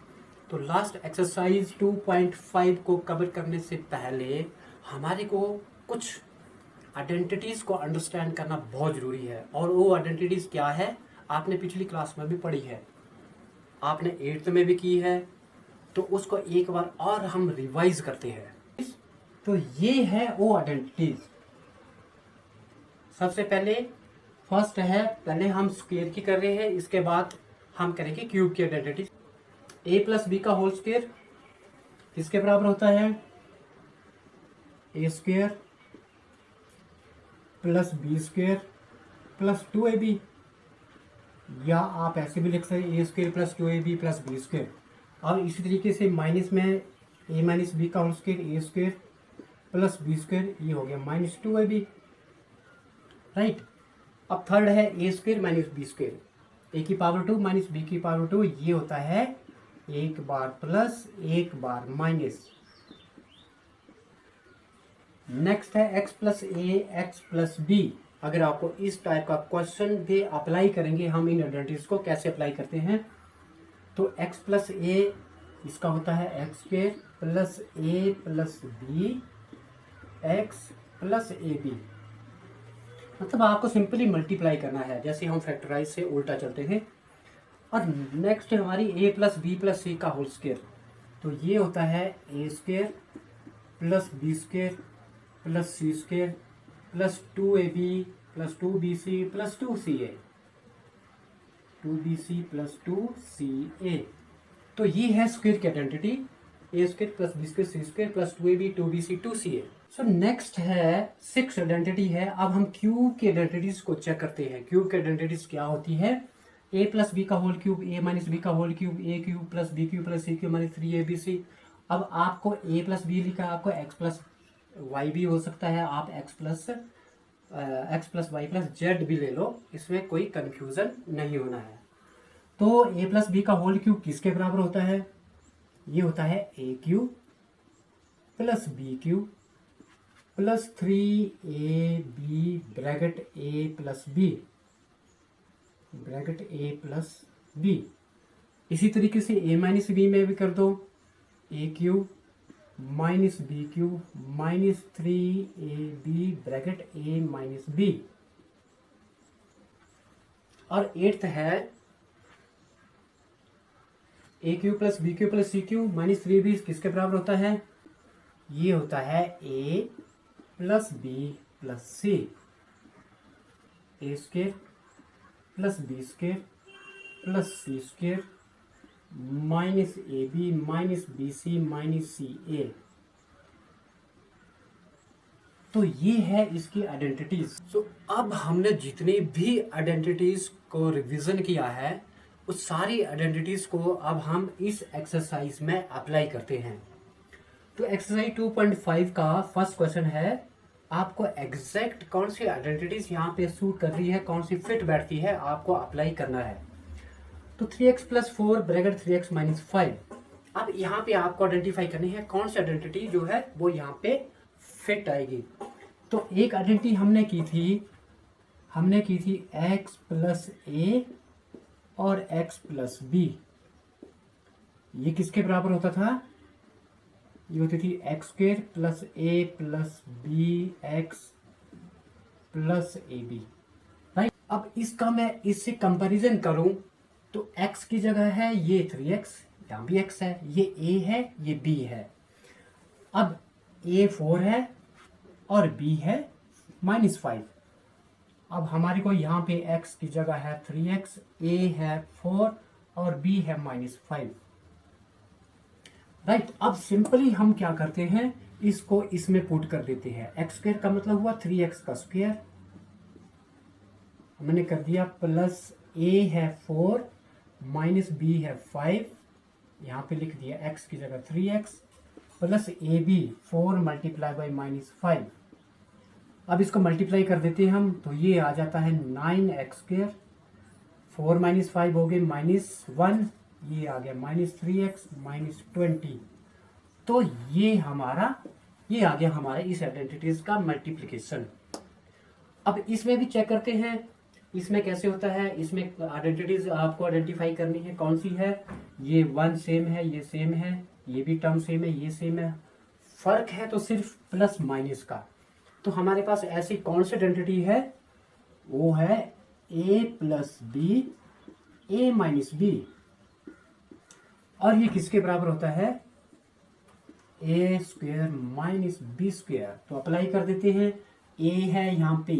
तो लास्ट एक्सरसाइज 2.5 को कवर करने से पहले हमारे को कुछ आइडेंटिटीज को अंडरस्टैंड करना बहुत जरूरी है। और वो आइडेंटिटीज क्या है आपने पिछली क्लास में भी पढ़ी है, आपने 8th में भी की है, तो उसको एक बार और हम रिवाइज करते हैं। तो ये है वो आइडेंटिटीज। सबसे पहले फर्स्ट है, पहले हम स्क्वायर की कर रहे हैं, इसके बाद हम करेंगे क्यूब की आइडेंटिटी। a + b का होल स्क्वायर किसके बराबर होता है, a² plus b² plus 2ab, या आप ऐसे भी लिख सकते हैं a² plus 2ab plus b²। और इसी तरीके से माइनस में a - b का whole square a² plus b², ये हो गया -2ab, राइट। अब थर्ड है a² माइनस b², a की पावर 2 माइनस b की पावर 2, ये होता है एक बार प्लस एक बार माइनस। नेक्स्ट है x + a x + b। अगर आपको इस टाइप का क्वेश्चन भी अप्लाई करेंगे, हम इन आइडेंटिटीज को कैसे अप्लाई करते हैं, तो x + a इसका होता है x² plus a plus b x plus ab। मतलब आपको सिंपली मल्टीप्लाई करना है, जैसे हम फैक्टराइज से उल्टा चलते हैं। और नेक्स्ट हमारी a + b + c का होल स्क्वायर, तो ये होता है a² plus b² plus c² plus 2ab plus 2bc plus 2ca, 2bc plus 2ca। तो ये है स्क्वायर की identity, a² plus b² c² plus 2ab 2bc 2ca। So next है 6 आइडेंटिटी है। अब हम क्यूब की आइडेंटिटीज को चेक करते हैं। क्यूब की आइडेंटिटीज क्या होती है, a + b का होल क्यूब, a - b का whole cube, a³ plus b³ plus c³ minus 3abc। अब आपको a + b लिखा, आपको x + y भी हो सकता है, आप x + y + z भी ले लो, इसमें कोई कंफ्यूजन नहीं होना है। तो a + b का होल क्यूब किसके बराबर होता है, ये होता है a³ plus b³ plus 3ab bracket a plus b bracket a plus b। इसी तरीके से a - b में भी कर दो, a³ minus b³ minus 3ab bracket a minus b। और 8th है a³ plus b³ plus c³ minus 3ab किसके बराबर होता है, ये होता है a plus B plus C, A square plus B square plus C square minus A B minus B C minus C A. तो ये है इसकी आइडेंटिटीज। सो अब हमने जितनी भी आइडेंटिटीज को रिवीजन किया है उस सारी आइडेंटिटीज को अब हम इस एक्सरसाइज में अप्लाई करते हैं। तो एक्सरसाइज 2.5 का फर्स्ट क्वेश्चन है, आपको एग्जैक्ट कौन सी आइडेंटिटीज यहाँ पे सूट कर रही है, कौन सी फिट बैठती है, आपको अप्लाई करना है। तो 3x plus 4 bracket 3x minus 5। अब यहाँ पे आपको आइडेंटिफाई करनी है कौन सी आइडेंटिटी जो है वो यहाँ पे फिट आएगी। तो एक आइडेंटिटी हमने की थी x प्लस ए और x प्लस बी। ये किसके बराबर होता था? ये होती थी x square plus a plus b x plus a b, right. अब इसका मैं इससे कंपैरिजन करूं तो x की जगह है ये 3x, यहाँ भी x है, ये a है, ये b है। अब a 4 है और b है -5। अब हमारे को यहाँ पे x की जगह है 3x, a है 4 और b है -5, राइट। अब सिंपली हम क्या करते हैं, इसको इसमें पुट कर देते हैं। एक्स स्क्वायर का मतलब हुआ 3x का स्क्वायर, हमने कर दिया प्लस a है 4 माइनस b है 5, यहाँ पे लिख दिया x की जगह 3x plus a b 4 multiply by -5। अब इसको मल्टीप्लाई कर देते हैं हम, तो ये आ जाता है 9x स्क्वायर, 4 माइनस 5 हो गए -1, ये आ गया -3x -20। तो ये आ गया हमारा इस आइडेंटिटीज का मल्टीप्लिकेशन। अब इसमें भी चेक करते हैं, इसमें कैसे होता है। इसमें आइडेंटिटीज आपको आइडेंटिफाई करनी है कौन सी है। ये 1 सेम है, ये सेम है, ये भी टर्म सेम है, ये सेम है, फर्क है तो सिर्फ प्लस माइनस का। तो हमारे पास ऐसी कौन सी आइडेंटिटी है, वो है a plus b a minus b, और ये किसके बराबर होता है, ए स्क्वायर माइनस बी स्क्वायर। तो अप्लाई कर देते हैं, a है यहाँ पे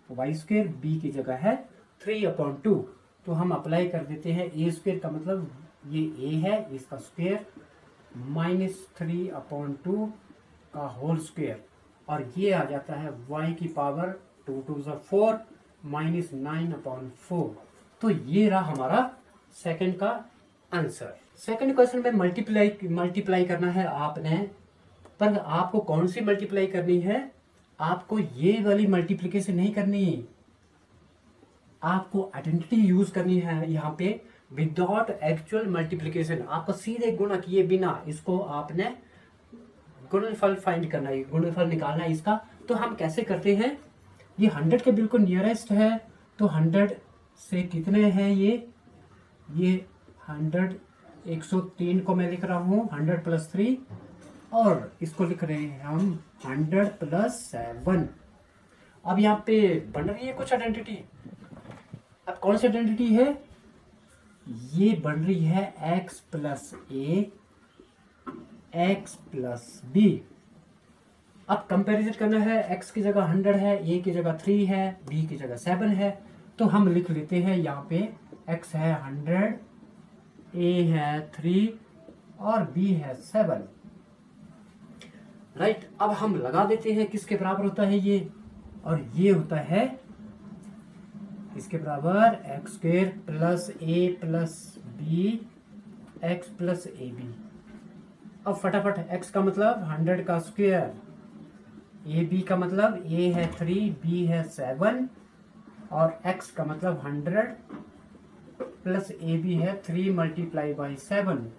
वाई स्क्वायर, बी की जगह है 3/2। तो हम अप्लाई कर देते हैं, ए स्क्वायर का मतलब ये a है, इसका स्क्वायर -3/2 का होल स्क्वायर, और ये आ जाता है y की पावर 2 2 4 -9/4। तो ये रहा हमारा सेकंड का आंसर। सेकंड क्वेश्चन में मल्टीप्लाई करना है आपने, पर आपको कौन सी मल्टीप्लाई करनी है, आपको ये वाली मल्टीप्लिकेशन नहीं करनी, आपको आइडेंटिटी यूज करनी है यहाँ पे विदाउट एक्चुअल मल्टीप्लिकेशन। आपको सीधे गुणा किए बिना इसको आपने गुणनफल फाइंड करना है, गुणनफल निकालना है इसका। तो हम कैसे करते हैं, ये 100 के बिल्कुल नियरेस्ट है, तो 100 से कितने हैं ये 100, 103 को मैं लिख रहा हूँ 100 + 3, और इसको लिख रहे हैं हम 100 + 7। अब यहाँ पे बन रही है कुछ आइडेंटिटी। अब कौन सी आइडेंटिटी है, ये बन रही है x plus a x plus b। अब कंपैरिजन करना है, x की जगह 100 है, a की जगह 3 है, b की जगह 7 है। तो हम लिख लेते हैं यहाँ पे x है 100, a है 3 और b है 7, राइट। अब हम लगा देते हैं किसके बराबर होता है ये, और ये होता है इसके बराबर x square plus a plus b x plus a b. अब फटाफट x का मतलब 100 का स्क्वायर, ए बी का मतलब a है 3 b है 7 और x का मतलब 100 प्लस ए बी है 3 × 7।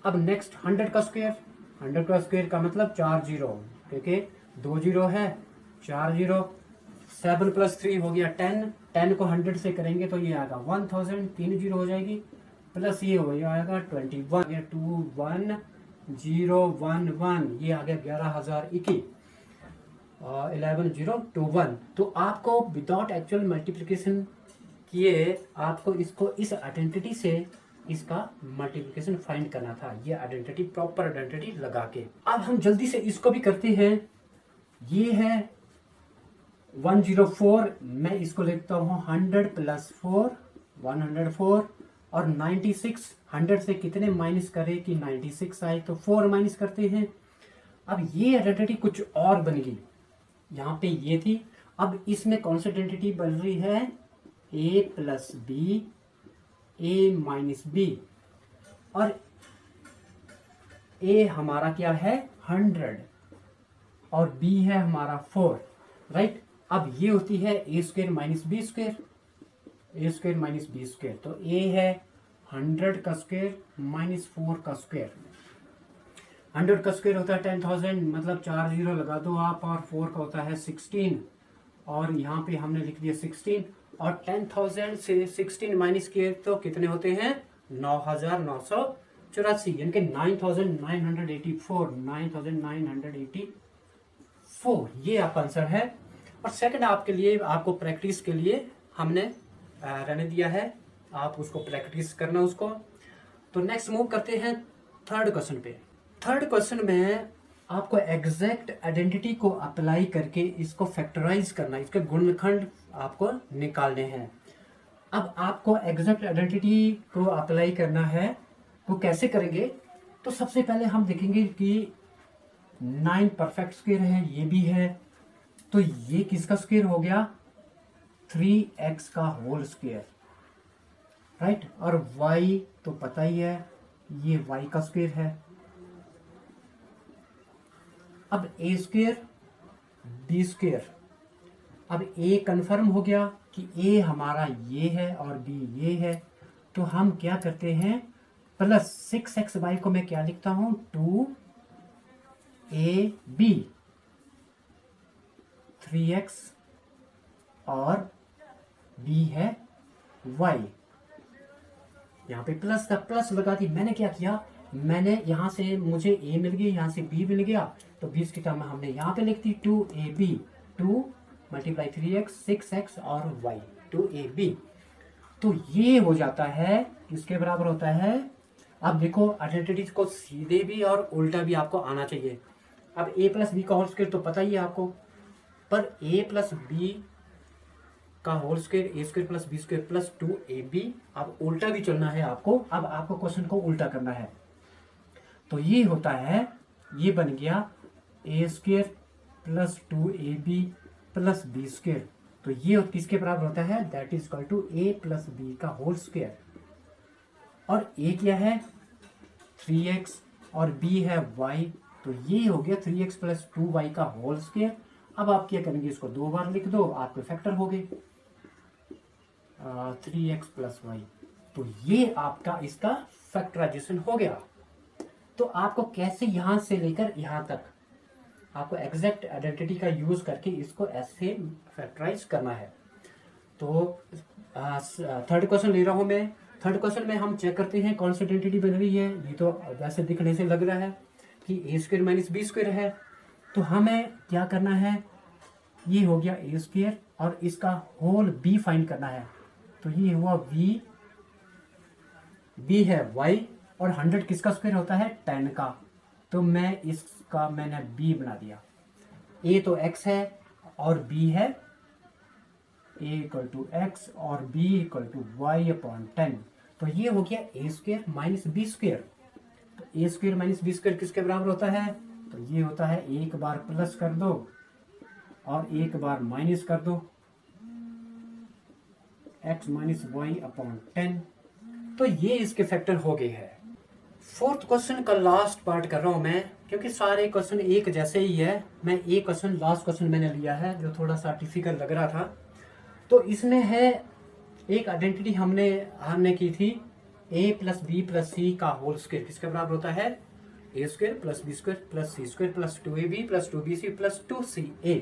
अब नेक्स्ट 100 का स्क्वायर, 100 का स्क्वायर का मतलब 4 0, क्योंकि 2 0 है 4 0, 7 + 3 हो गया 10, 10 को 100 से करेंगे तो ये आएगा 1000, 3 0 हो जाएगी, प्लस ये हो जाएगा 21, 21011, ये आ गया 11021, 11021। तो आपको विदाउट एक्चुअल मल्टीप्लिकेशन किए आपको इसको इस आइडेंटिटी से इसका मल्टीप्लिकेशन फाइंड करना था, ये आइडेंटिटी प्रॉपर आइडेंटिटी लगा के। अब हम जल्दी से इसको भी करते हैं। ये है 104, मैं इसको लिखता हूँ 100 + 4 104, और 96 100 से कितने माइनस करें कि 96 आए, तो 4 माइनस करते हैं। अब ये आइडेंटिटी कुछ और बन गई, यहाँ पे ये थी, अब इसमें कौन सी आइडेंटिटी बन रही है, a + b a - b, और a हमारा क्या है 100 और b है हमारा 4, राइट। अब ये होती है a² - b², a² - b², तो a है 100 का स्क्वायर -4 का स्क्वायर। 100 का स्क्वायर होता है 10,000, मतलब 4 0 लगा दो आप, और 4 का होता है 16, और यहाँ पे हमने लिख दिया 16, और 10,000 से 16 माइनस किए तो कितने होते हैं 9,984, यानी कि 9,984, ये आपका आंसर है। और सेकंड आपके लिए, आपको प्रैक्टिस के लिए हमने रहने दिया है, आप उसको प्रैक्टिस करना उसको। तो नेक्स्ट मूव करते हैं थर्ड क्वेश्चन पे। थर्ड क्वेश्चन में आपको एग्जैक्ट आइडेंटिटी को अप्लाई करके इसको फैक्टराइज करना, इसके गुणनखंड आपको निकालने हैं। अब आपको एग्जैक्ट आइडेंटिटी को अप्लाई करना है, वो कैसे करेंगे, तो सबसे पहले हम देखेंगे कि 9 परफेक्ट स्क्वायर है, ये भी है, तो ये किसका स्क्वायर हो गया 3x का होल स्क्वायर, राइट। और y तो पता ही है, ये y का स्क्वायर है। अब a² b², अब a कंफर्म हो गया कि a हमारा ये है और b ये है, तो हम क्या करते हैं प्लस 6xy को मैं क्या लिखता हूं 2ab, 3x और b है y, यहाँ पे प्लस का प्लस लगा दी। मैंने क्या किया, मैंने यहाँ से मुझे a मिल गया, यहाँ से b मिल गया, तो 20 की टर्म हमने यहाँ पे लिख दी 2ab, 2 × 3x 6x और y 2ab, तो ये हो जाता है किसके बराबर होता है। अब देखो आइडेंटिटीज को सीधे भी और उल्टा भी आपको आना चाहिए। अब a + b का होल स्क्वायर तो पता ही है आपको, पर a + b का whole square a² + b² + 2ab, अब उल्टा भी चलना है आपको। अब आपको क्वेश्चन को उल्टा करना है, तो ये होता है, ये बन गया a² + 2ab + b², तो ये किसके बराबर होता है, that is equal to a + b का होल स्क्वायर, और a क्या है 3x और b है y, तो ये हो गया 3x + 2y का होल स्क्वायर। अब आप क्या करेंगे, इसको 2 बार लिख दो, आपके फैक्टर हो गए 3x + y, तो ये आपका इसका फैक्टराइजेशन हो गया। तो आपको कैसे यहां से लेकर यहां तक आपको एग्जैक्ट आइडेंटिटी का यूज करके इसको ऐसे फैक्टराइज करना है। तो थर्ड क्वेश्चन ले रहा हूं मैं। थर्ड क्वेश्चन में हम चेक करते हैं कौन सी आइडेंटिटी बन रही है। ये तो वैसे दिखने से लग रहा है कि a² - b² है, तो हमें क्या करना है, ये हो गया a² और इसका होल b फाइंड करना है, तो ये हुआ b है y, और 100 किसका स्क्वायर होता है 10 का, तो मैं इसका मैंने b बना दिया। a तो x है और b है a = x और b = y/10, तो ये हो गया a² - b², तो a² - b² किसके बराबर होता है, तो ये होता है एक बार प्लस कर दो और एक बार माइनस कर दो, x - y/10, तो ये इसके फैक्टर हो गए हैं। फोर्थ क्वेश्चन का लास्ट पार्ट कर रहा हूं मैं, क्योंकि सारे क्वेश्चन एक जैसे ही है। मैं एक क्वेश्चन लास्ट क्वेश्चन मैंने लिया है जो थोड़ा सा डिफिकल्ट लग रहा था। तो इसमें है एक आइडेंटिटी हमने की थी a + b + c का होल स्क्वायर किसके बराबर होता है a² + b² + c² + 2ab + 2bc + 2ca।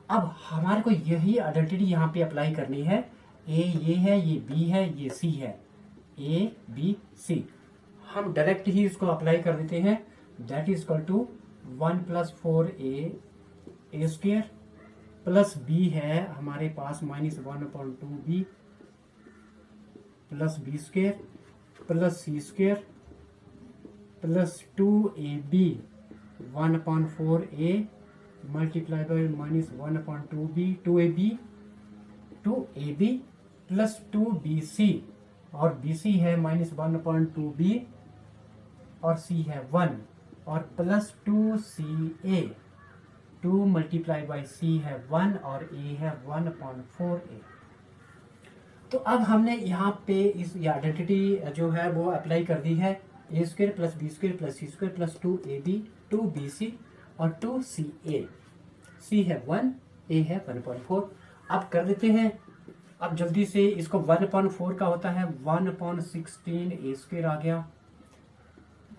अब हमारे को यही आइडेंटिटी यहाँ पे अप्लाई करनी है। a ये है, ये b है, ये c है, a b c, हम डायरेक्ट ही इसको अप्लाई कर देते हैं। That is equal to 1 + 4a² plus b है हमारे पास -1/2b + b² plus C square plus 2ab 1/4a multiply by minus 1/2b 2ab plus 2bc और bc है माइनस 1/2b और c है 1 और plus 2ca 2 multiply by c है 1 और a है 1/4a। तो अब हमने यहाँ पे इस आइडेंटिटी जो है वो अप्लाई कर दी है, A square plus B square plus C square plus 2ab 2bc और 2ca। c है 1, a है 1/4। अब कर देते हैं, अब जल्दी से इसको 1/4 का होता है 1/16 a स्क्वेयर आ गया।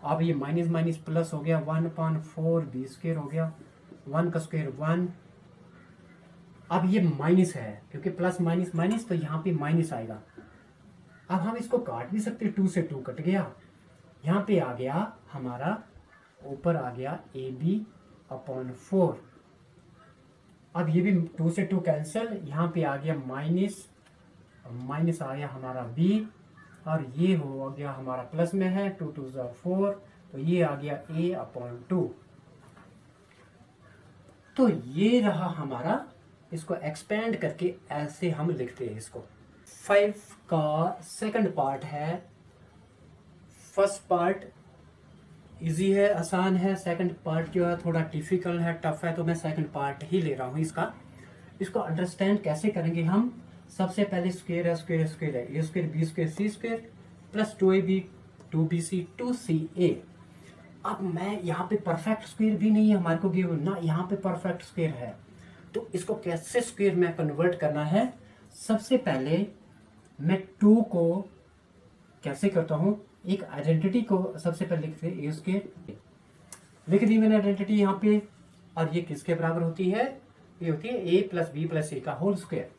अब ये माइनस माइनस प्लस हो गया 1/4 बी स्क्वेयर हो गया, 1 का स्क्वेयर 1। अब ये माइनस है क्योंकि प्लस माइनस माइनस तो यहाँ पे माइनस आएगा। अब हम इसको काट भी सकते, 2 से 2 कट गया, यहाँ पे आ गया हमारा ऊपर आ गया ab/4। अब ये भी 2 से 2 कैंसिल, यहाँ पे आ गया माइनस माइनस आ गया हमारा b और ये हो गया हमारा प्लस में है 2 2 4 तो ये आ गया a/2। तो ये रहा हमारा, इसको एक्सपेंड करके ऐसे हम लिखते हैं इसको। 5 का सेकंड पार्ट है, फर्स्ट पार्ट इजी है, आसान है, सेकंड पार्ट जो है थोड़ा डिफिकल्ट है, टफ है, तो मैं सेकंड पार्ट ही ले रहा हूँ इसका। इसको अंडरस्टैंड कैसे करेंगे हम, सबसे पहले स्क्वायर है, स्क्वायर स्क्वायर है, ए square B square C square plus 2ab 2bc 2ca। अब मैं यहाँ पे परफेक्ट स्क्वायर भी नहीं है हमारे को गिवन ना, यहाँ पे परफेक्ट स्क्वायर है, तो इसको कैसे स्क्वायर में कन्वर्ट करना है। सबसे पहले मैं 2 को कैसे करता हूँ, एक आइडेंटिटी को सबसे पहले लिखते हैं, ए स्क्वायर लिख दी मैंने आइडेंटिटी यहाँ पे, और ये किसके बराबर होती है, ये होती है a plus B plus c का होल स्क्वायर।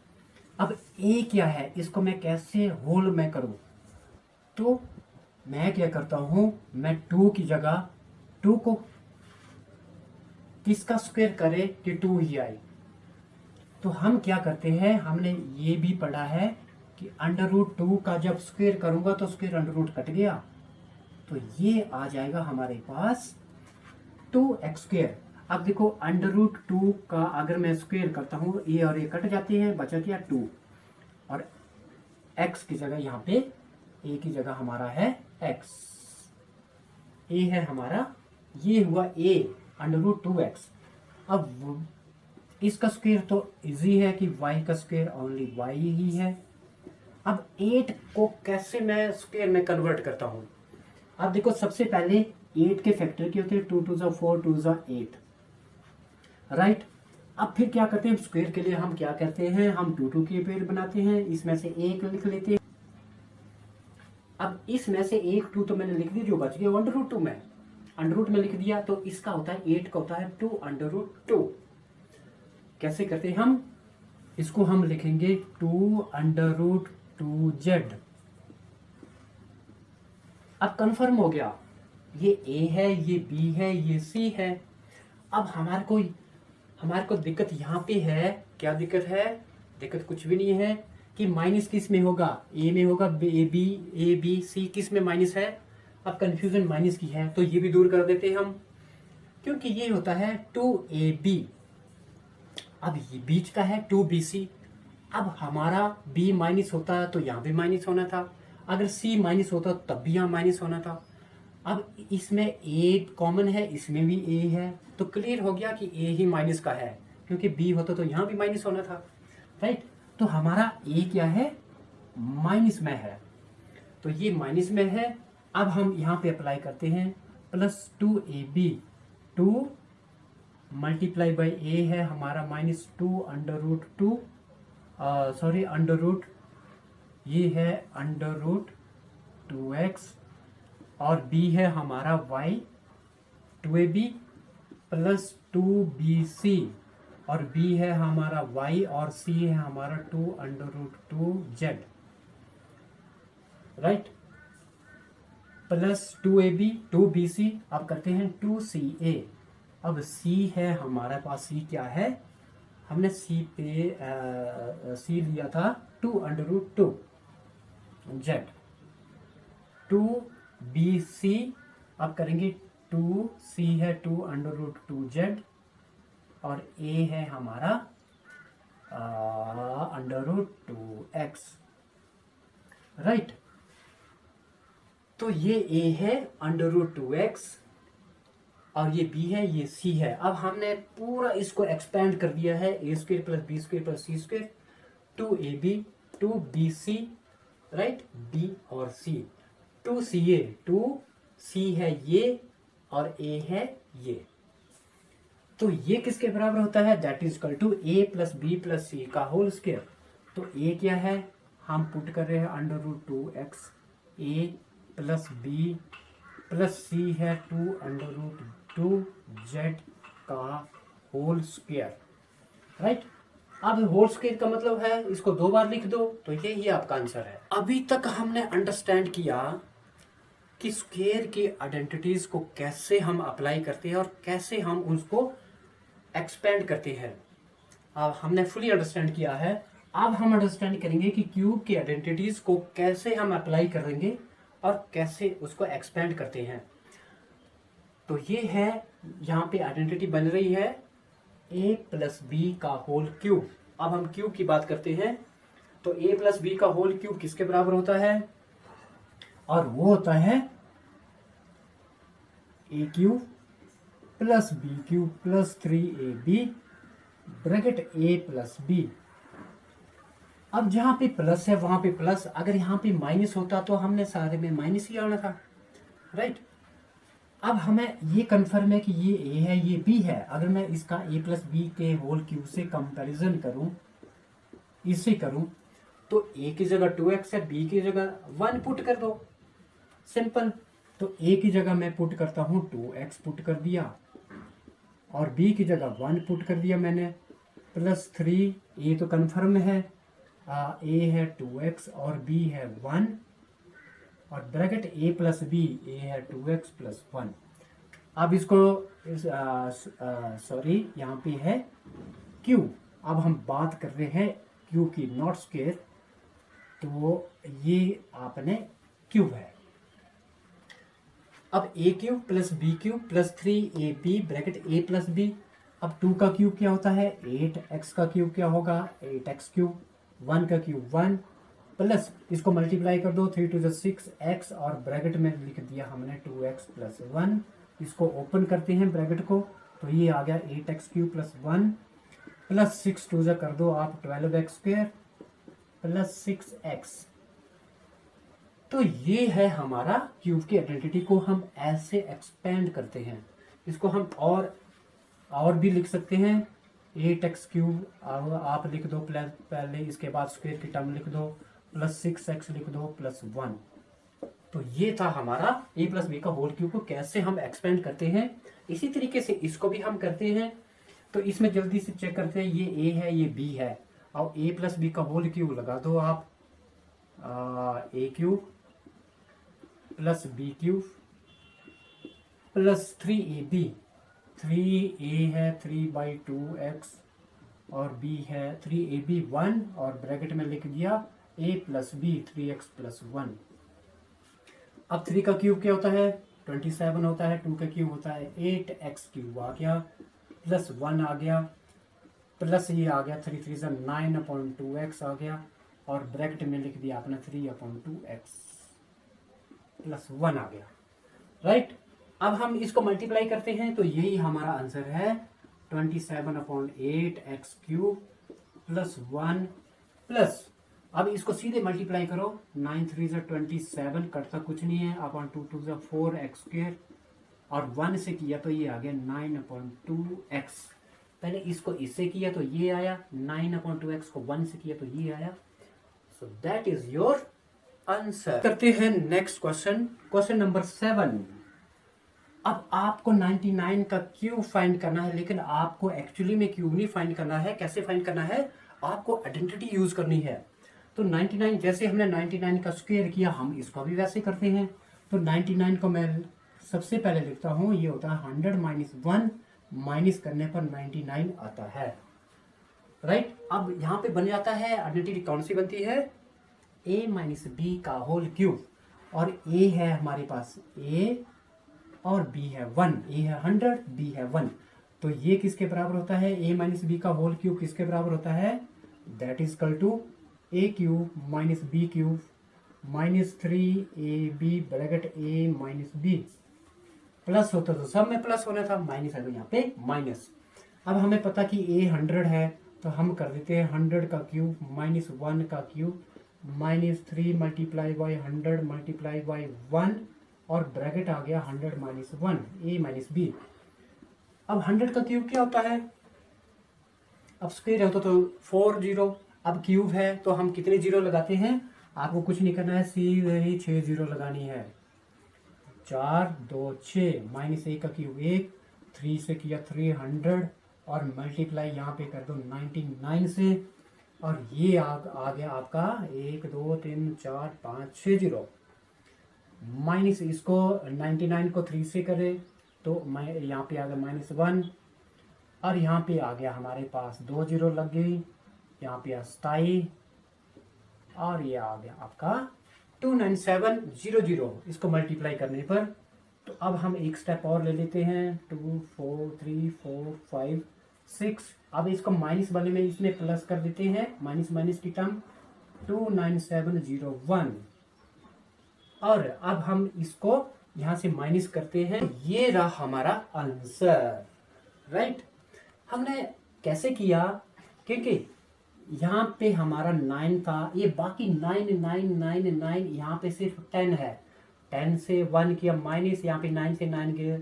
अब a क्या है, इसको मैं कैसे होल में करूँ, तो मैं क्या करता हूँ, मैं 2 की जगह 2 को किसका स्क्वायर करे कि 2 ही आए, तो हम क्या करते हैं, हमने ये भी पढ़ा है कि √2 का जब स्क्वायर करूंगा तो स्क्वायर अंडर कट गया, तो ये आ जाएगा हमारे पास 2x²। अब देखो √2 का अगर मैं स्क्वायर करता हूँ, ए और ए कट जाते हैं, बचा क्या 2 और x की जगह यहाँ पे a की जगह हमारा है x, a है हमारा, ये हुआ a √2x। अब इसका स्क्वायर तो इजी है कि y का स्क्वायर ओनली y ही है। अब 8 को कैसे मैं स्क्वायर में कन्वर्ट करता हूँ, अब देखो सबसे पहले 8 के फैक्टर क्या होते हैं, 2 2 4 2 8, राइट। अब फिर क्या करते हैं, स्क्वायर के लिए हम क्या करते हैं, हम 2 2 के पेड़ बनाते हैं, इसमें से एक लिख लेते हैं। अब इसमें से एक 2 तो मैंने लिख दिया, जो बच गया √2 में अंडर में लिख दिया, तो इसका होता है 8 का होता है 2 कैसे करते हैं हम, इसको हम लिखेंगे 2√2z। अब कंफर्म हो गया, ये a है, ये b है, ये c है। अब हमारे को दिक्कत यहाँ पे है, क्या दिक्कत है, दिक्कत कुछ भी नहीं है कि माइनस किस में होगा, a में होगा, a b c किस में माइनस है। अब कंफ्यूजन माइनस की है, तो ये भी दूर कर देते हैं हम, क्योंकि ये होता है 2ab, अब ये बीच का है 2bc। अब हमारा b माइनस होता है तो यहाँ भी माइनस होना था, अगर c माइनस होता तब भी यहाँ माइनस होना था। अब इसमें a कॉमन है, इसमें भी a है, तो क्लियर हो गया कि a ही माइनस का है, क्योंकि b होता तो यहाँ भी माइनस होना था, राइट। तो हमारा a क्या है, माइनस में है, तो ये माइनस में है। अब हम यहाँ पे अप्लाई करते हैं, plus 2ab 2 multiply by a है हमारा -2 √2 सॉरी अंडर ये है √2x और b है हमारा y 2ab प्लस 2bc और b है हमारा y और c है हमारा 2√2z, right, plus 2ab 2bc। अब करते हैं 2ca। अब c है हमारे पास, c क्या है, हमने c पे c लिया था 2√2z 2bc, अब करेंगे 2c है 2 अंडर रूट 2z और a है हमारा अंडर रूट 2x, राइट। तो ये a है अंडर रूट 2x और ये b है, ये c है। अब हमने पूरा इसको एक्सपेंड कर दिया है, a square plus B square plus C square, 2ab 2bc, right, b और c, 2ca 2c है ये और a है ये। तो ये किसके बराबर होता है? That is equal to a plus B plus C का होल स्क्वायर। तो a क्या है, हम पुट कर रहे हैं under root 2x, a plus B plus C है 2 अंडर रूट 2z का होल स्क्वायर, राइट। अब होल स्क्वायर का मतलब है इसको 2 बार लिख दो तो यही आपका आंसर है। अभी तक हमने अंडरस्टैंड किया कि स्क्वायर की आइडेंटिटीज को कैसे हम अप्लाई करते हैं और कैसे हम उसको एक्सपेंड करते हैं। अब हमने फुली अंडरस्टैंड किया है। अब हम अंडरस्टैंड करेंगे कि क्यूब की आइडेंटिटीज को कैसे हम अप्लाई करेंगे और कैसे उसको एक्सपेंड करते हैं। तो ये है, यहाँ पे आइडेंटिटी बन रही है a प्लस बी का होल क्यूब। अब हम क्यूब की बात करते हैं तो a प्लस बी का होल क्यूब किसके बराबर होता है? और वो होता है a cube plus b cube plus 3ab bracket a plus b. अब जहां पे प्लस है वहां पे प्लस, अगर यहाँ पे माइनस होता तो हमने सारे में माइनस ही आना था, राइट। अब हमें ये कंफर्म है कि ये a है ये b है। अगर मैं इसका a प्लस बी के होल क्यूब से कंपैरिजन करूं, इससे करूं, तो a की जगह 2x है, b की जगह 1 पुट कर दो, सिंपल। तो a की जगह मैं पुट करता हूं 2x पुट कर दिया और b की जगह 1 पुट कर दिया मैंने, प्लस 3, a तो कंफर्म है, a है 2x और b है 1 और bracket a plus b, a है 2x प्लस 1। अब इसको सॉरी यहाँ पे है q। अब हम बात कर रहे हैं q की, नॉट स्क्वायर। तो ये आपने क्यूब है। अब a cube plus b cube plus 3ab bracket a plus b. अब 2 का क्यूब क्या होता है? 8x का क्यूब क्या होगा? 8x cube. 1 का क्यूब 1 प्लस इसको मल्टीप्लाई कर दो, 3 to 6x और ब्रैकेट में लिख दिया हमने 2x प्लस 1। इसको ओपन करते हैं ब्रैकेट को, तो ये आ गया 8x क्यूब प्लस 1 प्लस 6 2 कर दो आप 12x स्क्वायर प्लस 6x। तो ये है हमारा क्यूब की आइडेंटिटी को हम ऐसे एक्सपेंड करते हैं। इसको हम और भी लिख सकते हैं, 8x क्यूब आप लिख दो पहले, इसके बाद स्क्वायर की टर्म लिख दो, प्लस 6x लिख दो प्लस 1। तो ये था हमारा a प्लस बी का होल क्यूब को कैसे हम एक्सपेंड करते हैं। इसी तरीके से इसको भी हम करते हैं। तो इसमें जल्दी से चेक करते हैं, ये a है ये b है और a प्लस बी का होल क्यूब लगा दो आप, a cube plus b cube plus 3ab, 3a है 3/2x और b है 3ab 1 और ब्रैकेट में लिख दिया a plus B 3x plus 1। अब 3 का क्यूब क्या होता है? 27 होता है। 2 का क्यूब होता है 8x क्यूब आ गया प्लस 1 आ गया प्लस ये आ गया 3 3 9/2x आ गया और ब्रैकेट में लिख दिया आपने 3/2x प्लस 1 आ गया, राइट। अब हम इसको मल्टीप्लाई करते हैं तो यही हमारा आंसर है 27/8x क्यूब प्लस 1 प्लस, अब इसको सीधे मल्टीप्लाई करो, 9 3 27 कटता कुछ नहीं है, अपॉन 2 2 4x स्क्वायर और 1 से किया तो ये आ गया 9/2x। पहले इसको इससे किया तो ये आया, 9/2x को 1 से किया तो ये आया। सो दैट इज योर आंसर। करते हैं नेक्स्ट क्वेश्चन, क्वेश्चन नंबर 7। अब आपको 99 का क्यूब फाइंड करना है, लेकिन आपको एक्चुअली में क्यूब नहीं फाइंड करना है। कैसे फाइंड करना है? आपको आइडेंटिटी यूज करनी है। तो 99 जैसे हमने 99 का स्क्वायर किया, हम इसको भी वैसे करते हैं। तो 99 को मैं सबसे पहले लिखता हूं, ये होता है 100 - 1 माइनस करने पर 99 आता है, राइट। अब यहाँ पे बन जाता है, आइडेंटिटी कौन सी बनती है? a - b का होल क्यूब। और a है हमारे पास a और b है 1, a है 100, b है 1, तो ये किसके बराबर होता है, a माइनस बी का होल क्यूब किसके बराबर होता है, that is equal to a cube minus b cube minus 3ab bracket a minus b, plus होता तो सब में प्लस होना था, माइनस है तो यहाँ पे माइनस। अब हमें पता कि a 100 है तो हम कर देते हैं 100 का क्यूब माइनस 1 का cube minus 3 multiply by 100 multiply by 1 और ब्रैकेट आ गया 100 माइनस 1 a माइनस बी। अब 100 का क्यूब क्या होता है, अब स्क्वायर होता तो 4 जीरो, अब क्यूब है तो हम कितने जीरो लगाते हैं, आपको कुछ नहीं करना है, सीधे ही 6 जीरो लगानी है, 4 2 6 माइनस a का क्यूब 1, 3 से किया 300 और मल्टीप्लाई यहाँ पे कर दो 99 से, और ये आ गया आपका 1 2 3 4 5 6 जीरो, माइनस इसको 99 को 3 से करें तो यहाँ पे आ गया माइनस 1 और यहाँ पे आ गया हमारे पास 2 जीरो लग गई, यहाँ पे 27 और ये आ गया आपका 29700, इसको मल्टीप्लाई करने पर। तो अब हम एक स्टेप और ले लेते हैं, 2 4 3 4 5 6, अब इसको माइनस वाले में इसमें प्लस कर देते हैं, माइनस माइनस की टर्म 29701, और अब हम इसको यहां से माइनस करते हैं, ये रहा हमारा आंसर, राइट। हमने कैसे किया, क्योंकि यहाँ पे हमारा 9 था, ये बाकी 9 9 9 9 यहाँ पे सिर्फ 10 है, 10 से 1 किया माइनस, यहाँ पे 9 से 9 गए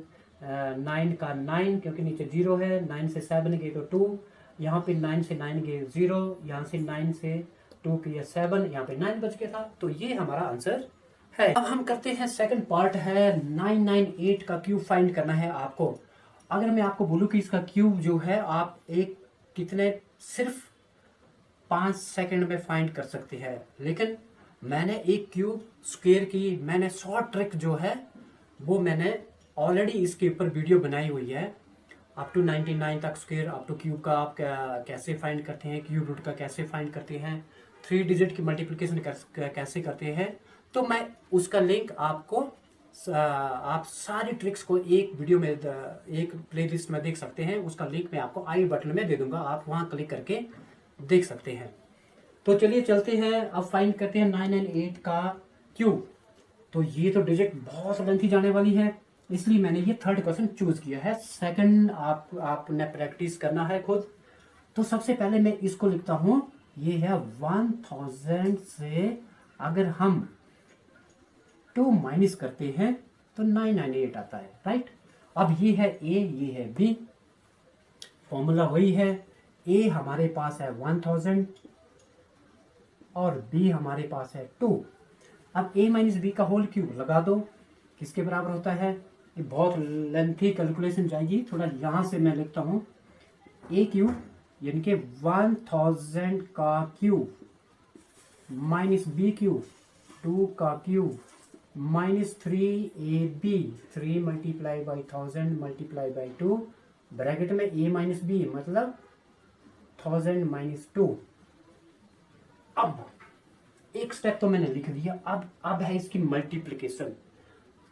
9 का 9 क्योंकि नीचे 0 है, 9 से 7 गए तो 2, यहाँ पे 9 से 9 गए 0, यहाँ से 9 से 2 किया 7, यहाँ पे 9 बच गया था, तो ये हमारा आंसर है। अब हम करते हैं सेकंड पार्ट है 998 का क्यूब फाइंड करना है आपको। अगर मैं आपको बोलूं कि इसका क्यूब जो है आप एक कितने सिर्फ 5 सेकंड में फाइंड कर सकते हैं, लेकिन मैंने एक क्यूब स्क्वायर की मैंने शॉर्ट ट्रिक जो है वो मैंने ऑलरेडी इसके ऊपर वीडियो बनाई हुई है, अप टू 99 तक स्क्वायर अप टू क्यूब का आप कैसे फाइंड करते हैं, क्यूब रूट का कैसे फाइंड करते हैं, 3 डिजिट की मल्टीप्लिकेशन कैसे करते हैं, तो मैं उसका लिंक आपको आप सारी ट्रिक्स को एक वीडियो में एक प्लेलिस्ट में देख सकते हैं, उसका लिंक मैं आपको आई बटन में दे दूंगा, आप वहां क्लिक करके देख सकते हैं। तो चलिए चलते हैं, अब फाइंड करते हैं 998 का क्यूब। तो ये तो डिजिट बहुत लेंथी जाने वाली है, इसलिए मैंने ये थर्ड क्वेश्चन चूज किया है, सेकंड आपने प्रैक्टिस करना है खुद। तो सबसे पहले मैं इसको लिखता हूं, ये है 1000 से अगर हम 2 माइनस करते हैं तो 998 आता है, राइट। अब ये है ए, ये है बी, फॉर्मूला वही है, ए हमारे पास है 1000 और बी हमारे पास है 2। अब ए माइनस बी का होल क्यूब लगा दो, किसके बराबर होता है, ये बहुत लेंथी कैलकुलेशन जाएगी, थोड़ा यहां से मैं लिखता हूं, ए क्यूब यानी कि 1000 का क्यूब माइनस बी क्यूब 2 का cube minus 3ab 3 multiply by 1000 multiply by 2 bracket में a माइनस बी मतलब 1000 माइनस 2। अब एक स्टेप तो मैंने लिख दिया, अब है इसकी मल्टीप्लिकेशन।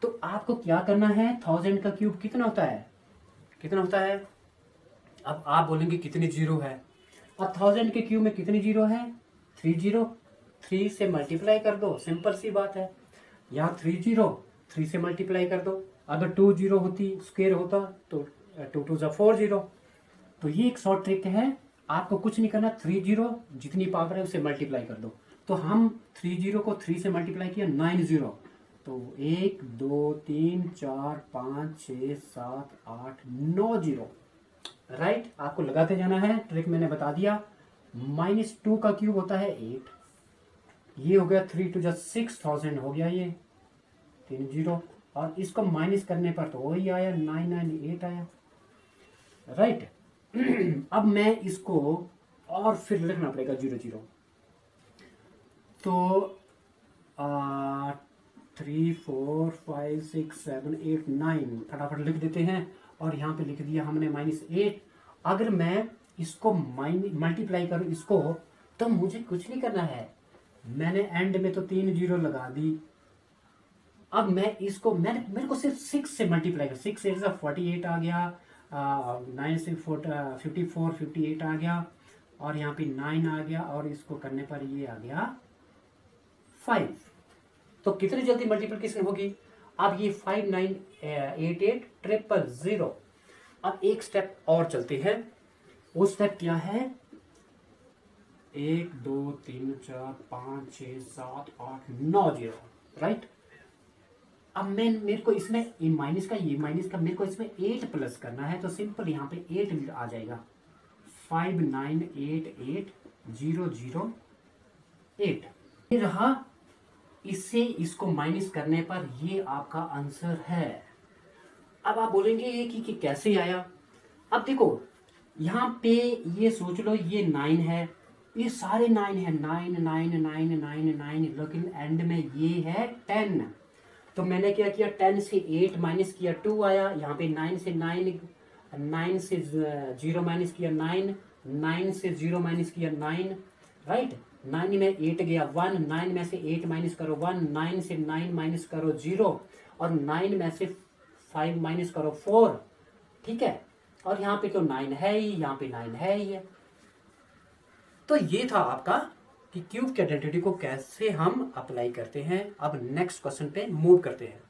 तो आपको क्या करना है, 1000 का क्यूब कितना होता है, कितना होता है, अब आप बोलेंगे कितने जीरो है, अब 1000 के क्यूब में कितने जीरो है, 3 जीरो, 3 से मल्टीप्लाई कर दो, सिंपल सी बात है, यहाँ 3 जीरो 3 से मल्टीप्लाई कर दो, अगर 2 जीरो होती स्क्वायर होता तो 2 2 जा 4 जीरो। तो ये एक शॉर्ट ट्रिक है, आपको कुछ नहीं करना, 3 जीरो जितनी पावर है उसे मल्टीप्लाई कर दो। तो हम 3 जीरो को 3 से मल्टीप्लाई किया 9 जीरो, तो 1 2 3 4 5 6 7 8 9 जीरो, राइट। आपको लगाते जाना है, ट्रिक मैंने बता दिया। -2 का क्यूब होता है 8, ये हो गया 3 2 जा 6000 हो गया, ये 3 जीरो, और इसको माइनस करने पर तो वही आया 998 आया, राइट। अब मैं इसको और फिर लिखना पड़ेगा 0 0, तो 3 4 5 6 7 8 9 फटाफट लिख देते हैं, और यहाँ पे लिख दिया हमने -8। अगर मैं इसको मल्टीप्लाई करूँ इसको, तो मुझे कुछ नहीं करना है, मैंने एंड में तो 3 जीरो लगा दी, अब मैं इसको मेरे को सिर्फ 6 से मल्टीप्लाई कर, 6 8 48 आ गया, 9 से 54 58 आ गया, और यहाँ पे 9 आ गया, और इसको करने पर ये आ गया 5। तो कितनी जल्दी मल्टीप्लिकेशन होगी? अब ये 5 9 8 8 000। अब एक स्टेप और चलते हैं। वो स्टेप क्या है? 1 2 3 4 5 6 7 8 9 0, राइट। अब मेरे को इसमें ये माइनस का मेरे को इसमें 8 प्लस करना है, तो सिंपल यहाँ पे 8 आ जाएगा। 5 9 8 8 0 0 8 ये रहा। इससे इसको माइनस करने पर ये आपका आंसर है। अब आप बोलेंगे ये कि कैसे आया? अब देखो यहाँ पे ये सोच लो, ये 9 है, ये सारे 9 है, 9 9 9 9 9, लेकिन एंड में ये है 10। तो मैंने क्या किया, 10 से 8 माइनस किया 2 आया। यहाँ पे 9 से 9 से 0 माइनस किया 9, 9 से 0 माइनस किया 9, राइट। 9 में 8 गया 1, 9 में से 8 माइनस करो 1, 9 से 9 माइनस करो 0, और 9 में से 5 माइनस करो 4, ठीक है। और यहाँ पे तो 9 है ही, यहाँ पे 9 है ही है। तो ये था आपका कि क्यूब के आइडेंटिटी को कैसे हम अप्लाई करते हैं। अब नेक्स्ट क्वेश्चन पे मूव करते हैं।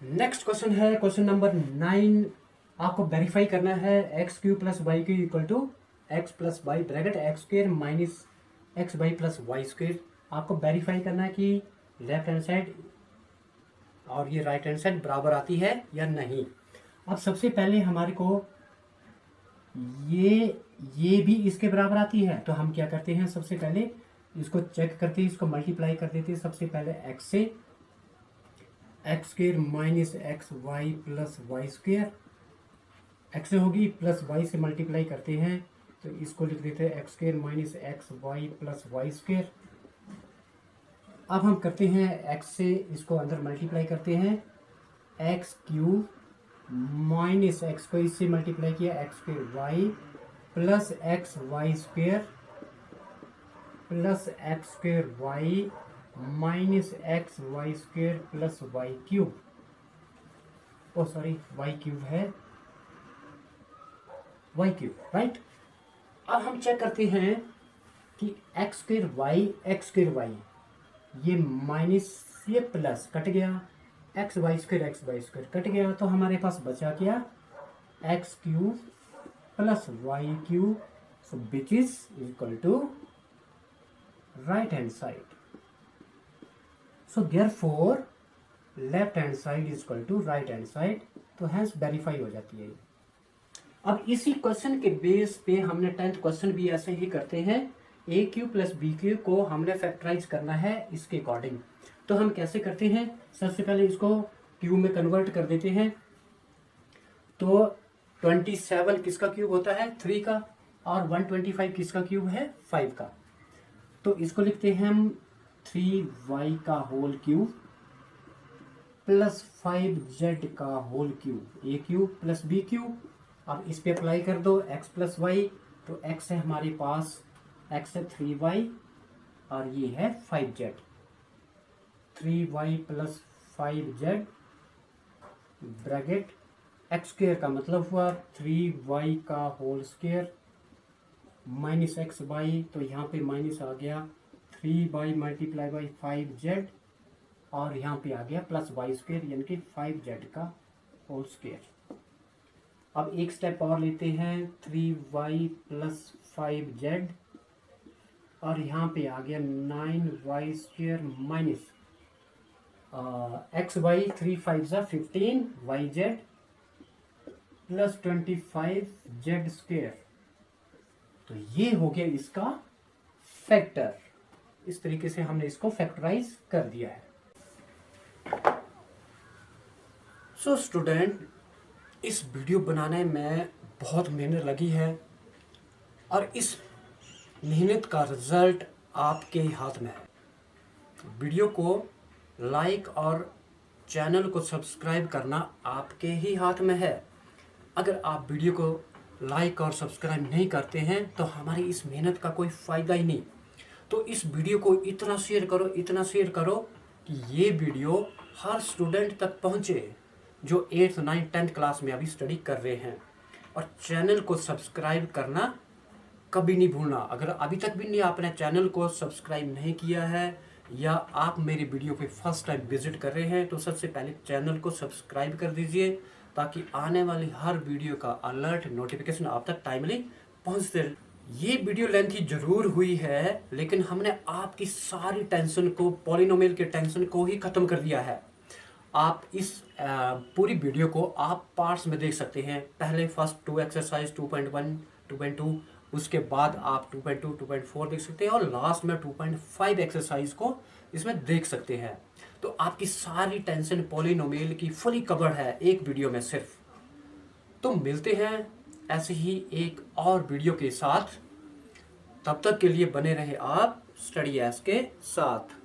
नेक्स्ट क्वेश्चन है क्वेश्चन नंबर 9। आपको वेरीफाई करना है x cube plus y cube equal to x plus y bracket x square minus x y plus y square. आपको वेरीफाई करना है कि लेफ्ट हैंड साइड और ये राइट हैंड साइड बराबर आती है या नहीं। अब सबसे पहले हमारे को ये भी इसके बराबर आती है, तो हम क्या करते हैं, सबसे पहले इसको चेक करते हैं, इसको मल्टीप्लाई कर देते हैं। सबसे पहले x से x square minus x y plus y square, x से होगी प्लस वाई से मल्टीप्लाई करते हैं, तो इसको लिख देते हैं x square minus x y plus y square. अब हम करते हैं x से इसको अंदर मल्टीप्लाई करते हैं, एक्स क्यूब माइनस एक्स को इससे मल्टीप्लाई किया X square Y plus X Y square plus X square Y minus x Y square plus Y cube. Oh sorry, Y cube है, वाई क्यूब, राइट। अब हम check करते हैं कि X square Y ये माइनस ये प्लस कट गया, एक्स वाई स्क्वायर कट गया, तो हमारे पास बचा क्या, X cube plus Y cube, so which is equal to right hand side. So therefore left hand side is equal to right hand side, तो हैंस वेरीफाई हो जाती है। अब इसी क्वेश्चन के बेस पे हमने 10th क्वेश्चन भी ऐसे ही करते हैं। ए क्यू प्लस बी क्यू को हमने फैक्टराइज करना है इसके अकॉर्डिंग। तो हम कैसे करते हैं, सबसे पहले इसको क्यूब में कन्वर्ट कर देते हैं। तो 27 किसका क्यूब होता है, 3 का, और 125 किसका क्यूब है, 5 का। तो इसको लिखते हैं हम 3y का होल क्यूब प्लस 5z का होल क्यूब, ए क्यूब प्लस बी क्यूब। अब इस पे अप्लाई कर दो x प्लस वाई, तो x है हमारे पास, x है 3y और ये है 5z, 3y plus 5z bracket x square का मतलब हुआ 3y का whole square minus x y, तो यहाँ पे माइनस आ गया 3y मल्टीप्लाई बाई 5z, और यहाँ पे आ गया प्लस वाई स्क्वायर यानी कि 5z का होल स्क्वायर। अब एक स्टेप और लेते हैं, 3y प्लस 5z, और यहाँ पे आ गया 9y square minus x y 3 5 15 yz plus 25z square. तो ये हो गया इसका फैक्टर। इस तरीके से हमने इसको फैक्टराइज कर दिया है। सो स्टूडेंट, इस वीडियो बनाने में बहुत मेहनत लगी है, और इस मेहनत का रिजल्ट आपके हाथ में है। वीडियो को लाइक और चैनल को सब्सक्राइब करना आपके ही हाथ में है। अगर आप वीडियो को लाइक और सब्सक्राइब नहीं करते हैं तो हमारी इस मेहनत का कोई फ़ायदा ही नहीं। तो इस वीडियो को इतना शेयर करो कि ये वीडियो हर स्टूडेंट तक पहुँचे जो 8th 9th 10th क्लास में अभी स्टडी कर रहे हैं। और चैनल को सब्सक्राइब करना कभी नहीं भूलना। अगर अभी तक भी नहीं आपने चैनल को सब्सक्राइब नहीं किया है या आप मेरी वीडियो पे फर्स्ट टाइम विजिट कर रहे हैं तो सबसे पहले चैनल को सब्सक्राइब कर दीजिए ताकि आने वाली हर वीडियो का अलर्ट नोटिफिकेशन आप तक टाइमली पहुंचते रहे। ये वीडियो लेंथी जरूर हुई है लेकिन हमने आपकी सारी टेंशन को, पॉलिनोमियल के टेंशन को ही खत्म कर दिया है। आप इस पूरी वीडियो को आप पार्ट्स में देख सकते हैं। पहले फर्स्ट 2 एक्सरसाइज 2.1 2.2, उसके बाद आप 2.2 2.4 देख सकते हैं और लास्ट में 2.5 एक्सरसाइज को इसमें देख सकते हैं। तो आपकी सारी टेंशन पॉलिनोमियल की फुली कवर्ड है एक वीडियो में सिर्फ। तो मिलते हैं ऐसे ही एक और वीडियो के साथ। तब तक के लिए बने रहे आप स्टडी एस के साथ।